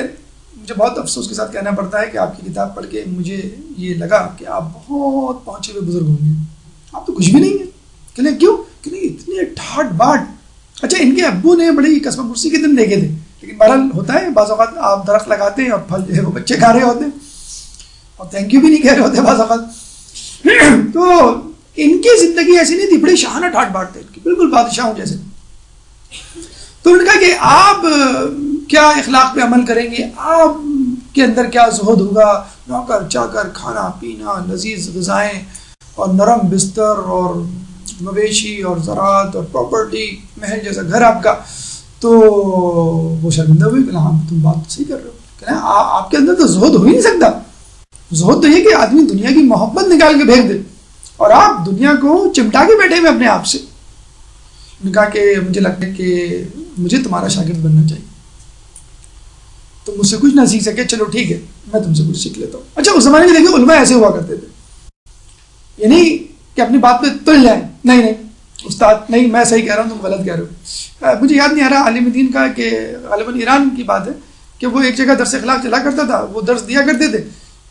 مجھے بہت افسوس کے ساتھ کہنا پڑتا ہے کہ آپ کی کتاب پڑھ کے مجھے یہ لگا کہ آپ بہت پہنچے ہوئے بزرگ ہوں گے، آپ تو کچھ بھی نہیں ہیں. کہنے لگے کیوں؟ کہنے لگے اتنے ٹھاٹ باٹ. اچھا ان کے ابو نے بڑی قسم پرسی کے دن دیکھے تھے، لیکن بہرحال ہوتا ہے بعض اوقات آپ درخت لگاتے ہیں اور پھل جو ہے وہ بچے کھا رہے ہوتے ہیں اور تھینک یو بھی نہیں کہہ رہے ہوتے بعض اوقات. تو ان کی زندگی ایسی نہیں تھی، بڑے شاہانہ ٹھاٹ باٹ تھے، بالکل بادشاہوں جیسے. تو انہوں نے کہا کہ آپ کیا اخلاق پہ عمل کریں گے، آپ کے اندر کیا زہد ہوگا، نوکر چاکر، کھانا پینا، لذیذ غذائیں اور نرم بستر اور مویشی اور زراعت اور پراپرٹی، محل جیسا گھر آپ کا. تو وہ شرمندہ ہوئی کہ ہاں تم بات صحیح کر رہے ہو. کہ آپ کے اندر تو زہد ہو ہی نہیں سکتا. زہد تو یہ کہ آدمی دنیا کی محبت نکال کے پھینک دے اور آپ دنیا کو چمٹا کے بیٹھے ہوئے اپنے آپ سے. انہوں نے کہا کہ مجھے لگتا ہے کہ مجھے تمہارا شاگرد بننا چاہیے، تم مجھ سے کچھ نہ سیکھ سکے، چلو ٹھیک ہے میں تم سے کچھ سیکھ لیتا ہوں. اچھا اس زمانے میں دیکھیں علماء ایسے ہوا کرتے تھے، یعنی کہ اپنی بات پہ تل جائیں، نہیں استاد نہیں میں صحیح کہہ رہا ہوں تم غلط کہہ رہے ہو. مجھے یاد نہیں آ رہا عالم دین کا کہ غالباً ایران کی بات ہے کہ وہ ایک جگہ درس اخلاق چلا کرتا تھا، وہ درس دیا کرتے تھے.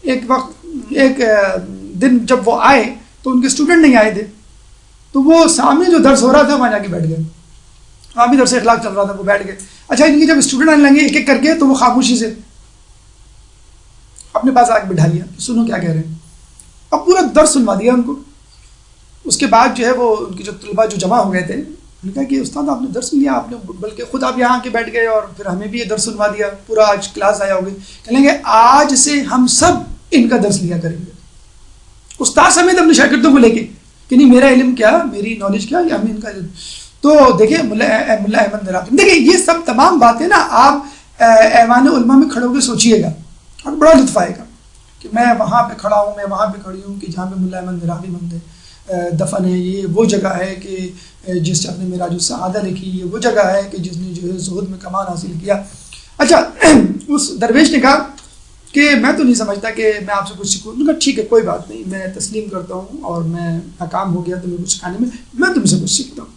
ایک دن جب وہ آئے تو ان کے اسٹوڈنٹ نہیں آئے تھے، تو وہ سامنے جو درس ہو رہا تھا وہاں جا کے بیٹھ گئے، وہاں بھی درس اخلاق چل رہا تھا، وہ بیٹھ گئے. اچھا ان کی جب اسٹوڈنٹ آنے لگے ایک ایک کر کے تو وہ خاموشی سے اپنے پاس آ کے بٹھا لیا، سنو کیا کہہ رہے ہیں. اب پورا درس سنوا دیا ان کو. اس کے بعد جو ہے وہ ان کی جو طلباء جو جمع ہو گئے تھے انہوں نے کہا کہ استاد آپ نے درس لیا، آپ نے بلکہ خود آپ یہاں کے بیٹھ گئے اور پھر ہمیں بھی یہ درس سنوا دیا، پورا آج کلاس آیا ہوگی. کہیں گے آج سے ہم سب ان کا درس لیا کریں گے، استاد سمیت اپنے شاگردوں کو لے کے کہ نہیں میرا علم کیا، میری نالج کیا، یا ہمیں ان کا علم. تو دیکھیں ملا احمد نراقی، دیکھیں یہ سب تمام باتیں نا آپ ایوان علماء میں کھڑے ہو کے سوچیے گا اور بڑا لطف آئے گا کہ میں وہاں پہ کھڑا ہوں، میں وہاں پہ کھڑی ہوں کہ جہاں پہ ملا احمد نراقی بندے دفن ہے، یہ وہ جگہ ہے کہ جس شخص نے میراج السعادہ لکھی، یہ وہ جگہ ہے کہ جس نے جو ہے زہد میں کمال حاصل کیا. اچھا اس درویش نے کہا کہ میں تو نہیں سمجھتا کہ میں آپ سے کچھ سیکھوں. نے کہا ٹھیک ہے کوئی بات نہیں، میں تسلیم کرتا ہوں اور میں ناکام ہو گیا تمہیں کچھ سکھانے میں تم سے کچھ سیکھتا ہوں،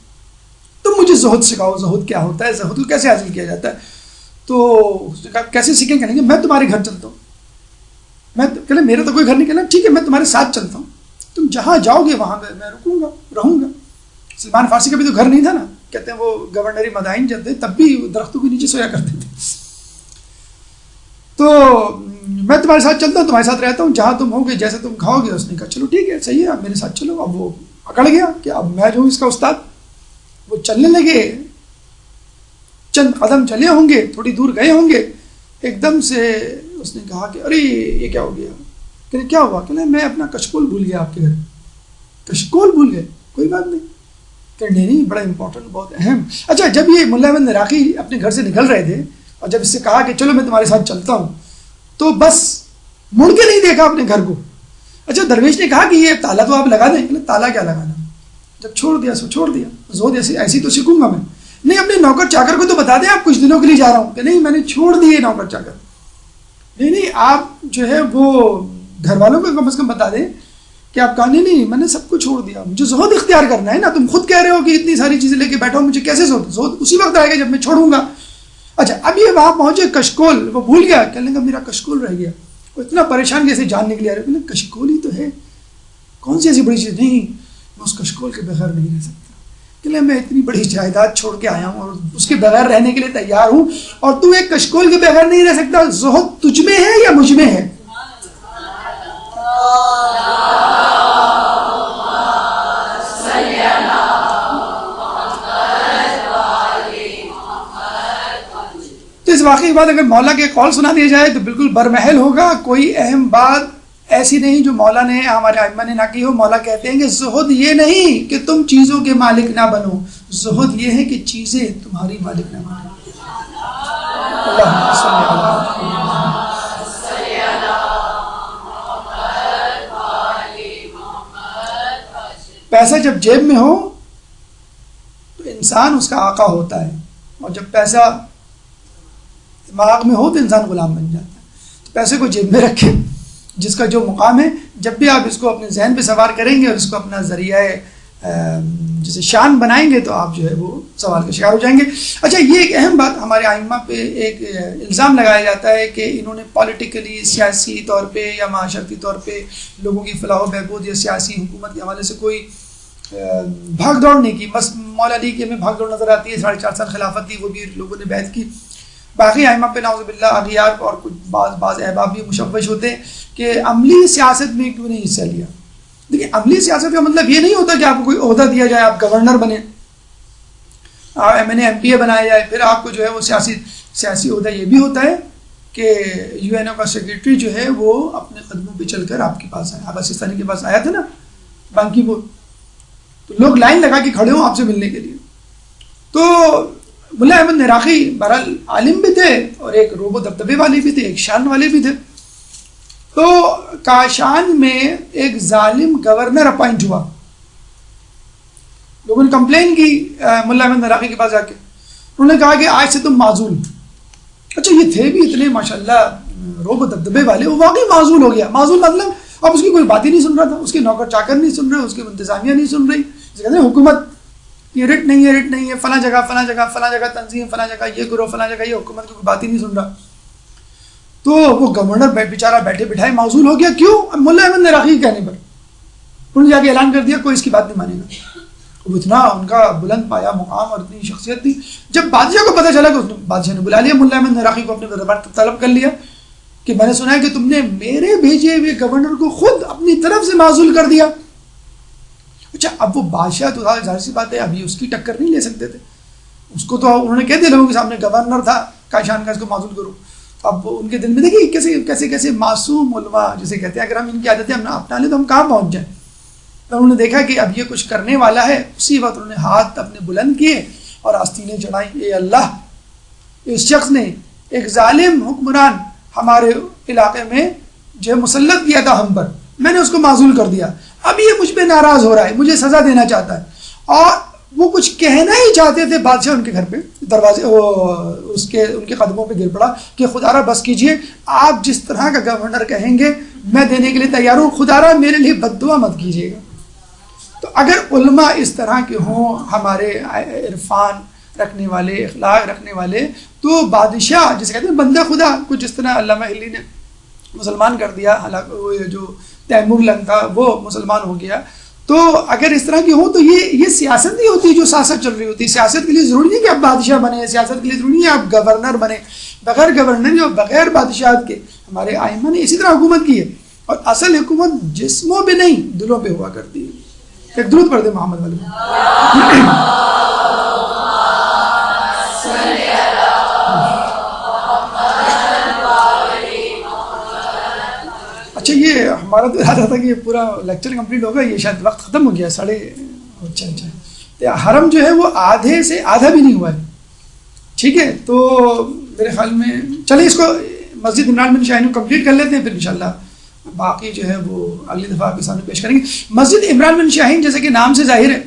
تم مجھے زہد سکھاؤ، زہد کیا ہوتا ہے، زہد کیسے حاصل کیا جاتا ہے. تو اس نے کہا کیسے سیکھیں؟ کہیں گے میں تمہارے گھر چلتا ہوں. میں کہنے میرا تو کوئی گھر نہیں، کہنا ٹھیک ہے میں تمہارے ساتھ چلتا ہوں، تم جہاں جاؤ گے وہاں میں رہوں گا. سلمان فارسی کا بھی تو گھر نہیں تھا نا، کہتے ہیں وہ گورنری مدائن جب تھے تب بھی درختوں کے نیچے سویا کرتے تھے. تو میں تمہارے ساتھ چلتا ہوں، تمہارے ساتھ رہتا ہوں، جہاں تم ہوگے جیسے تم کھاؤ گے. اس نے کہا چلو ٹھیک ہے صحیح ہے آپ میرے ساتھ چلو. اب وہ اکڑ گیا کہ اب میں جو ہوں اس کا استاد. وہ چلنے لگے، چند قدم چلے ہوں گے، تھوڑی دور گئے ہوں گے، ایک دم سے اس نے کہا کہ ارے یہ کیا ہو گیا. کہ کیا ہوا؟ کہ میں اپنا کشکول بھول گیا آپ کے گھر. کشکول بھول گئے؟ کوئی بات نہیں. کہ نہیں بڑا امپورٹنٹ، بہت اہم. اچھا جب یہ ملا احمد نراقی اپنے گھر سے نکل رہے تھے اور جب اس سے کہا کہ چلو میں تمہارے ساتھ چلتا ہوں، تو بس مڑ کے نہیں دیکھا اپنے گھر کو. اچھا درویش نے کہا کہ یہ تالا تو آپ لگا دیں. کہ تالا کیا لگانا، جب چھوڑ دیا سو چھوڑ دیا، زود ایسی تو سیکھوں گا میں. نہیں اپنے نوکر چاکر کو تو بتا دیں آپ کچھ دنوں کے لیے جا رہا ہوں. کہ نہیں میں نے چھوڑ دیے نوکر چاکر. نہیں آپ جو ہے وہ گھر والوں کو کم از کم بتا دیں کہ آپ کہا نہیں میں نے سب کو چھوڑ دیا، مجھے زہد اختیار کرنا ہے نا. تم خود کہہ رہے ہو کہ اتنی ساری چیزیں لے کے بیٹھا ہوں، مجھے کیسے زہد اسی وقت آئے گا جب میں چھوڑوں گا. اچھا اب یہ وہاں پہنچے کشکول، وہ بھول گیا، کہنے لگا میرا کشکول رہ گیا. وہ اتنا پریشان جیسے جان نکلی آ رہی، کشکول ہی تو ہے، کون سی ایسی بڑی چیز. نہیں میں اس کشکول کے بغیر نہیں رہ سکتا. کہ میں اتنی بڑی جائیداد چھوڑ کے آیا ہوں اور اس کے بغیر رہنے کے لیے تیار ہوں، اور تو ایک کشکول کے بغیر نہیں رہ سکتا. زہد تجھ میں ہے یا مجھ میں ہے؟ تو اس واقعے کے بعد اگر مولا کے قول سنا دیا جائے تو بالکل برمحل ہوگا. کوئی اہم بات ایسی نہیں جو مولا نے ہمارے ائمہ نے نہ کی ہو. مولا کہتے ہیں کہ زہد یہ نہیں کہ تم چیزوں کے مالک نہ بنو، زہد یہ ہے کہ چیزیں تمہاری مالک نہ بنو. اللہم صلی اللہ علیہ پیسہ جب جیب میں ہو تو انسان اس کا آقا ہوتا ہے، اور جب پیسہ دماغ میں ہو تو انسان غلام بن جاتا ہے. تو پیسے کو جیب میں رکھے جس کا جو مقام ہے، جب بھی آپ اس کو اپنے ذہن پہ سوار کریں گے اور اس کو اپنا ذریعہ جسے شان بنائیں گے تو آپ جو ہے وہ سوال کا شکار ہو جائیں گے۔ اچھا، یہ ایک اہم بات ہمارے ائمہ پہ ایک الزام لگایا جاتا ہے کہ انہوں نے پولیٹیکلی، سیاسی طور پہ یا معاشرتی طور پہ لوگوں کی فلاح و بہبود یا سیاسی حکومت کے حوالے سے کوئی بھاگ دوڑ نہیں کی۔ بس مولا علی کی ہمیں بھاگ دوڑ نظر آتی ہے، 4.5 سال خلافت تھی، وہ بھی لوگوں نے بیعت کی۔ باقی ائمہ پہ نعوذ باللہ اغیار اور کچھ بعض احباب بھی مشوش ہوتے ہیں کہ عملی سیاست میں کیوں نہیں حصہ لیا۔ دیکھیں، عملی سیاست کا مطلب یہ نہیں ہوتا کہ آپ کو کوئی عہدہ دیا جائے، آپ گورنر بنے، MNA بنایا جائے، پھر آپ کو جو ہے وہ سیاسی عہدہ یہ بھی ہوتا ہے کہ UN کا سیکریٹری جو ہے وہ اپنے قدموں پہ چل کر آپ کے پاس آیا۔ عباس سستانی کے پاس آیا تھا نا بانکی پور، تو لوگ لائن لگا کے کھڑے ہوں آپ سے ملنے کے لیے۔ تو ملا احمد نراقی بہرحال عالم بھی تھے اور ایک روب و دبدبے والے بھی تھے، ایک شان والے بھی تھے۔ تو کاشان میں ایک ظالم گورنر اپوائنٹ ہوا، لوگوں نے کمپلین کی ملا احمد نراقی کے پاس جا کے، انہوں نے کہا کہ آج سے تم معزول۔ اچھا، یہ تھے بھی اتنے ماشاءاللہ روب و دبدبے والے، وہ واقعی معزول ہو گیا۔ معزول مطلب اب اس کی کوئی بات ہی نہیں سن رہا تھا، اس کے نوکر چاکر نہیں سن رہے، اس کی انتظامیہ نہیں سن رہی، جسے کہتے ہیں حکومت، یہ رٹ نہیں ہے، فلاں جگہ تنظیم، فلاں جگہ یہ گروہ، فلاں جگہ یہ، حکومت کی کوئی بات ہی نہیں سن رہا۔ تو وہ گورنر بیچارہ بیٹھے بٹھائے معزول ہو گیا۔ کیوں؟ ملا احمد نراقی کے کہنے پر انہوں نے جا کے اعلان کر دیا کوئی اس کی بات نہیں مانے گا۔ وہ اتنا ان کا بلند پایا مقام اور اتنی شخصیت تھی، جب بادشاہ کو پتہ چلا کہ بادشاہ نے بلا لیا ملا احمد نراقی کو، اپنے دربار طلب کر لیا کہ میں نے سنا ہے کہ تم نے میرے بھیجے ہوئے گورنر کو خود اپنی طرف سے معزول کر دیا۔ اچھا، اب وہ بادشاہ تو ظاہر سی بات ہے ابھی اس کی ٹکر نہیں لے سکتے تھے، اس کو تو انہوں نے کہہ دیا لوگوں کے سامنے گورنر تھا کاشان کا، اس کو معزول کرو۔ اب ان کے دل میں دیکھیے کیسے معصوم علماء جسے کہتے ہیں، اگر ہم ان کی عادتیں ہم اپنا لیں تو ہم کہاں پہنچ جائیں۔ تو انہوں نے دیکھا کہ اب یہ کچھ کرنے والا ہے، اسی وقت انہوں نے ہاتھ اپنے بلند کیے اور آستینیں چڑھائیں، اے اللہ، اس شخص نے ایک ظالم حکمران ہمارے علاقے میں جو مسلط کیا تھا ہم پر، میں نے اس کو معزول کر دیا، اب یہ مجھ پہ ناراض ہو رہا ہے، مجھے سزا دینا چاہتا ہے۔ اور وہ کچھ کہنا ہی چاہتے تھے، بادشاہ ان کے گھر پہ دروازے ان کے قدموں پہ گر پڑا کہ خدا را بس کیجئے، آپ جس طرح کا گورنر کہیں گے میں دینے کے لیے تیار ہوں، خدا را میرے لیے بد دعا مت کیجیے گا۔ تو اگر علماء اس طرح کے ہوں، ہمارے عرفان رکھنے والے، اخلاق رکھنے والے، تو بادشاہ جسے کہتے ہیں بندہ خدا، کچھ جس طرح علامہ ہلی نے مسلمان کر دیا، حالانکہ جو تیمور لنگ تھا وہ مسلمان ہو گیا، تو اگر اس طرح کی ہو تو یہ سیاست نہیں ہوتی جو سیاست چل رہی ہوتی۔ سیاست کے لیے ضروری نہیں کہ آپ بادشاہ بنے، سیاست کے لیے ضروری نہیں ہے آپ گورنر بنے، بغیر گورنر اور بغیر بادشاہت کے ہمارے ائمہ نے اسی طرح حکومت کی ہے، اور اصل حکومت جسموں پہ نہیں دلوں پہ ہوا کرتی ہے۔ ایک درود پڑھ دے محمد والے۔ اچھا، یہ ہمارا تو ارادہ تھا کہ یہ پورا لیکچر کمپلیٹ ہوگا، یہ شاید وقت ختم ہو گیا، اچھا حرم جو ہے وہ آدھے سے آدھا بھی نہیں ہوا ہے، ٹھیک ہے؟ تو میرے خیال میں چلیں اس کو مسجد عمران بن شاہین کو کمپلیٹ کر لیتے ہیں، پھر انشاءاللہ باقی جو ہے وہ اگلی دفعہ آپ کے سامنے پیش کریں گے۔ مسجد عمران بن شاہین جیسے کہ نام سے ظاہر ہے،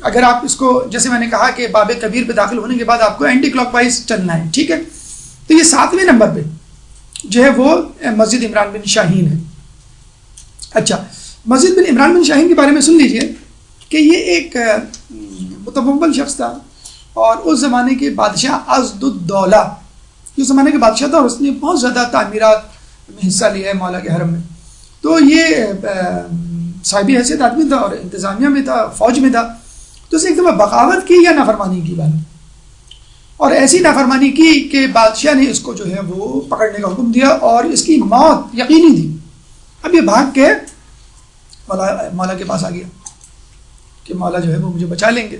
اگر آپ اس کو جیسے میں نے کہا کہ باب کبیر پہ داخل ہونے کے بعد آپ کو اینٹی کلاک وائز چلنا ہے، ٹھیک ہے؟ تو یہ 7ویں نمبر پہ جو ہے وہ مسجد عمران بن شاہین ہے۔ اچھا، مسجد بن عمران بن شاہین کے بارے میں سن لیجئے کہ یہ ایک متمول شخص تھا، اور اس زمانے کے بادشاہ عضد الدولہ، اس زمانے کے بادشاہ تھا، اور اس نے بہت زیادہ تعمیرات میں حصہ لیا ہے مولا کے حرم میں۔ تو یہ صاحب حیثیت آدمی تھا اور انتظامیہ میں تھا، فوج میں تھا، تو اس نے ایک دفعہ بغاوت کی یا نافرمانی کی بات، اور ایسی نافرمانی کی کہ بادشاہ نے اس کو جو ہے وہ پکڑنے کا حکم دیا، اور اس کی موت یقینی تھی۔ اب یہ بھاگ کے مولا کے پاس آ گیا کہ مولا جو ہے وہ مجھے بچا لیں گے۔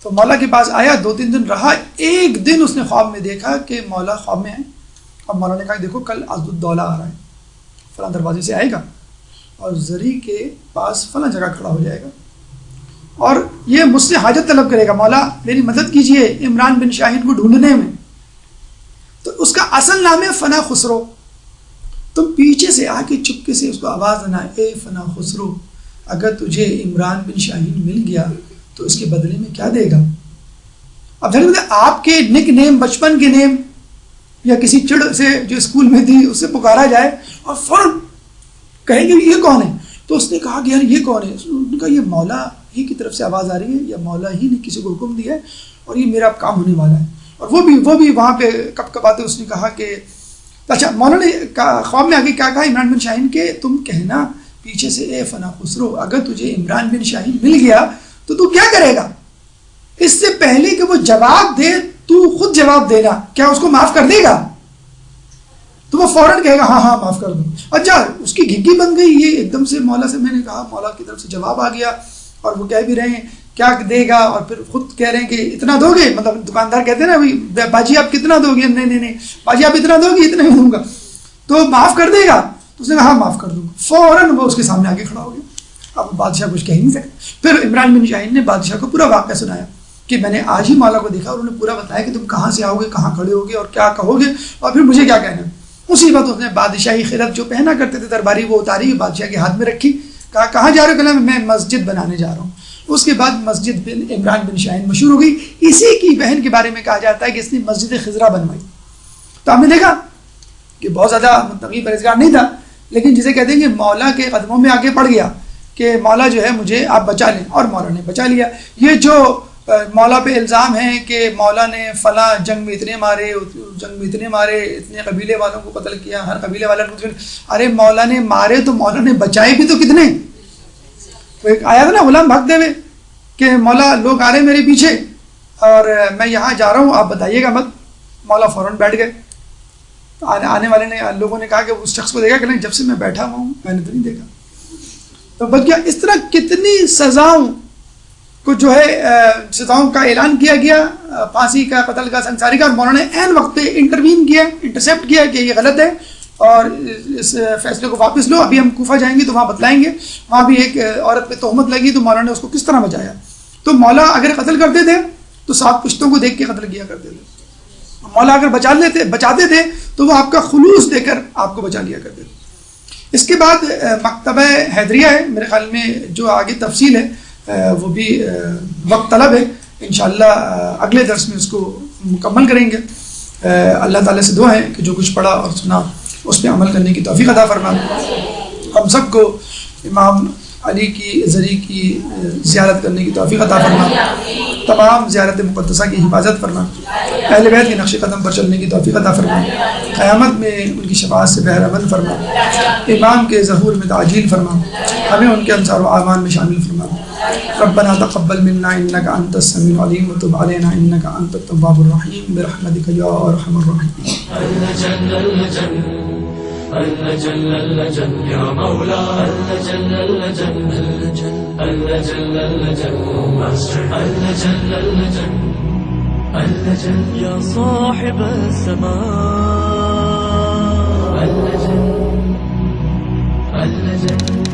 تو مولا کے پاس آیا، 2-3 دن رہا، ایک دن اس نے خواب میں دیکھا کہ مولا خواب میں ہے، اور مولا نے کہا دیکھو کل عضد الدولہ آ رہا ہے، فلاں دروازے سے آئے گا اور زری کے پاس فلاں جگہ کھڑا ہو جائے گا، اور یہ مجھ سے حاجت طلب کرے گا، مولا میری مدد کیجئے عمران بن شاہین کو ڈھونڈنے میں۔ تو اس کا اصل نام ہے فنا خسرو۔ تم پیچھے سے آ کے چپکے سے اس کو آواز دینا، اے فنا خسرو، اگر تجھے عمران بن شاہین مل گیا تو اس کے بدلے میں کیا دے گا؟ اب آپ کے نک نیم، بچپن کے نیم یا کسی چڑ سے جو اسکول میں تھی اس سے پکارا جائے اور فوراً کہے کہ یہ کون ہے، تو اس نے کہا کہ یار یہ کون ہے؟ اس نے کہا یہ مولا ہی کی طرف سے آواز آ رہی ہے، یا مولا ہی نے کسی کو حکم دیا ہے اور یہ میرا کام ہونے والا ہے. اور وہ بھی وہاں پہ کب کب آتے. اس نے کہا کہ اچھا مولا نے خواب میں آگے کیا کہا عمران بن شاہین کہ تم کہنا پیچھے سے اے فنا خسرو اگر تجھے عمران بن شاہین مل گیا تو کیا کرے گا؟ اس سے پہلے کہ وہ جواب دے تو خود جواب دینا، کیا اس کو معاف کر دے گا؟ تو وہ فوراً کہے گا ہاں معاف کر دوں. اچھا اس کی گھگی بن گئی. یہ ایک دم سے مولا سے میں نے کہا، مولا کی طرف سے جواب آ گیا اور وہ کہہ بھی رہے ہیں کیا دے گا، اور پھر خود کہہ رہے ہیں کہ اتنا دو گے. مطلب دکاندار کہتے ہیں نا باجی آپ کتنا دو گے؟ نہیں باجی آپ اتنا دو گے، اتنا ہی دوں گا. تو معاف کر دے گا؟ تو اس نے کہا ہاں معاف کر دوں گا. فوراً وہ اس کے سامنے آگے کھڑا ہو گیا. اب بادشاہ کچھ کہہ نہیں سکتے. پھر عمران بن شاہین نے بادشاہ کو پورا واقعہ سنایا کہ میں نے آج ہی مولا کو دیکھا اور انہوں نے پورا بتایا کہ تم کہاں سے آؤ گے، کہاں کھڑے ہوگے اور کیا کہو گے اور پھر مجھے کیا کہنا. اسی وقت اس نے بادشاہی خلعت جو پہنا کرتے تھے درباری وہ اتاری، بادشاہ کے ہاتھ میں رکھی. کہا کہاں جا رہے ہو؟ کہ میں مسجد بنانے جا رہا ہوں. اس کے بعد مسجد بن عمران بن شاہین مشہور ہو گئی. اسی کی بہن کے بارے میں کہا جاتا ہے کہ اس نے مسجد خضرا بنوائی. تو ہم نے دیکھا کہ بہت زیادہ متقی پرہیزگار نہیں تھا، لیکن جسے کہتے ہیں کہ مولا کے قدموں میں آگے پڑ گیا کہ مولا جو ہے مجھے آپ بچا لیں، اور مولا نے بچا لیا. یہ جو مولا پہ الزام ہے کہ مولا نے فلاں جنگ میں اتنے مارے، اتنے قبیلے والوں کو قتل کیا، ہر قبیلے والوں کو، ارے مولا نے مارے تو مولا نے بچائے بھی تو کتنے. تو ایک آیا تھا نا غلام بھاگتے ہوئے کہ مولا لوگ آ رہے میرے پیچھے اور میں یہاں جا رہا ہوں، آپ بتائیے گا مت. مولا فوراً بیٹھ گئے. آنے والے نے لوگوں نے کہا کہ اس شخص کو دیکھا کہ نہیں، جب سے میں بیٹھا ہوا ہوں میں نے تو نہیں دیکھا. تو بچ گیا. اس طرح کتنی سزاؤں کو جو ہے سزاؤں کا اعلان کیا گیا، پھانسی کا، قتل کا، سنساری کا، اور مولانا نے عین وقت پہ انٹروین کیا، انٹرسیپٹ کیا کہ یہ غلط ہے اور اس فیصلے کو واپس لو. ابھی ہم کوفہ جائیں گے تو وہاں بتلائیں گے. وہاں بھی ایک عورت پہ تہمت لگی تو مولانا نے اس کو کس طرح بچایا. تو مولا اگر قتل کرتے تھے تو 7 پشتوں کو دیکھ کے قتل کیا کرتے تھے. مولا اگر بچاتے تھے تو وہ آپ کا خلوص دے کر آپ کو بچا لیا کرتے تھے. اس کے بعد مکتبہ حیدریہ ہے، میرے خیال میں جو آگے تفصیل ہے وہ بھی وقت طلب ہے. انشاءاللہ اگلے درس میں اس کو مکمل کریں گے. اللہ تعالیٰ سے دعا ہے کہ جو کچھ پڑھا اور سنا اس پہ عمل کرنے کی توفیق عطا فرما. ہم سب کو امام علی کی زری کی زیارت کرنے کی توفیق عطا فرما. تمام زیارت مقدسہ کی حفاظت فرما. اہل بیت کے نقش قدم پر چلنے کی توفیق عطا فرما. قیامت میں ان کی شفاعت سے بہرہ مند فرما. امام کے ظہور میں تعجیل فرما. ہمیں ان کے انصار و اعوان میں شامل فرما. ربنا تقبل منا انك انت السميع العليم وتب علينا انك انت التواب الرحيم برحمتك يا ارحم الراحمين. اللجن يا مولا اللجن يا صاحب السماء اللجن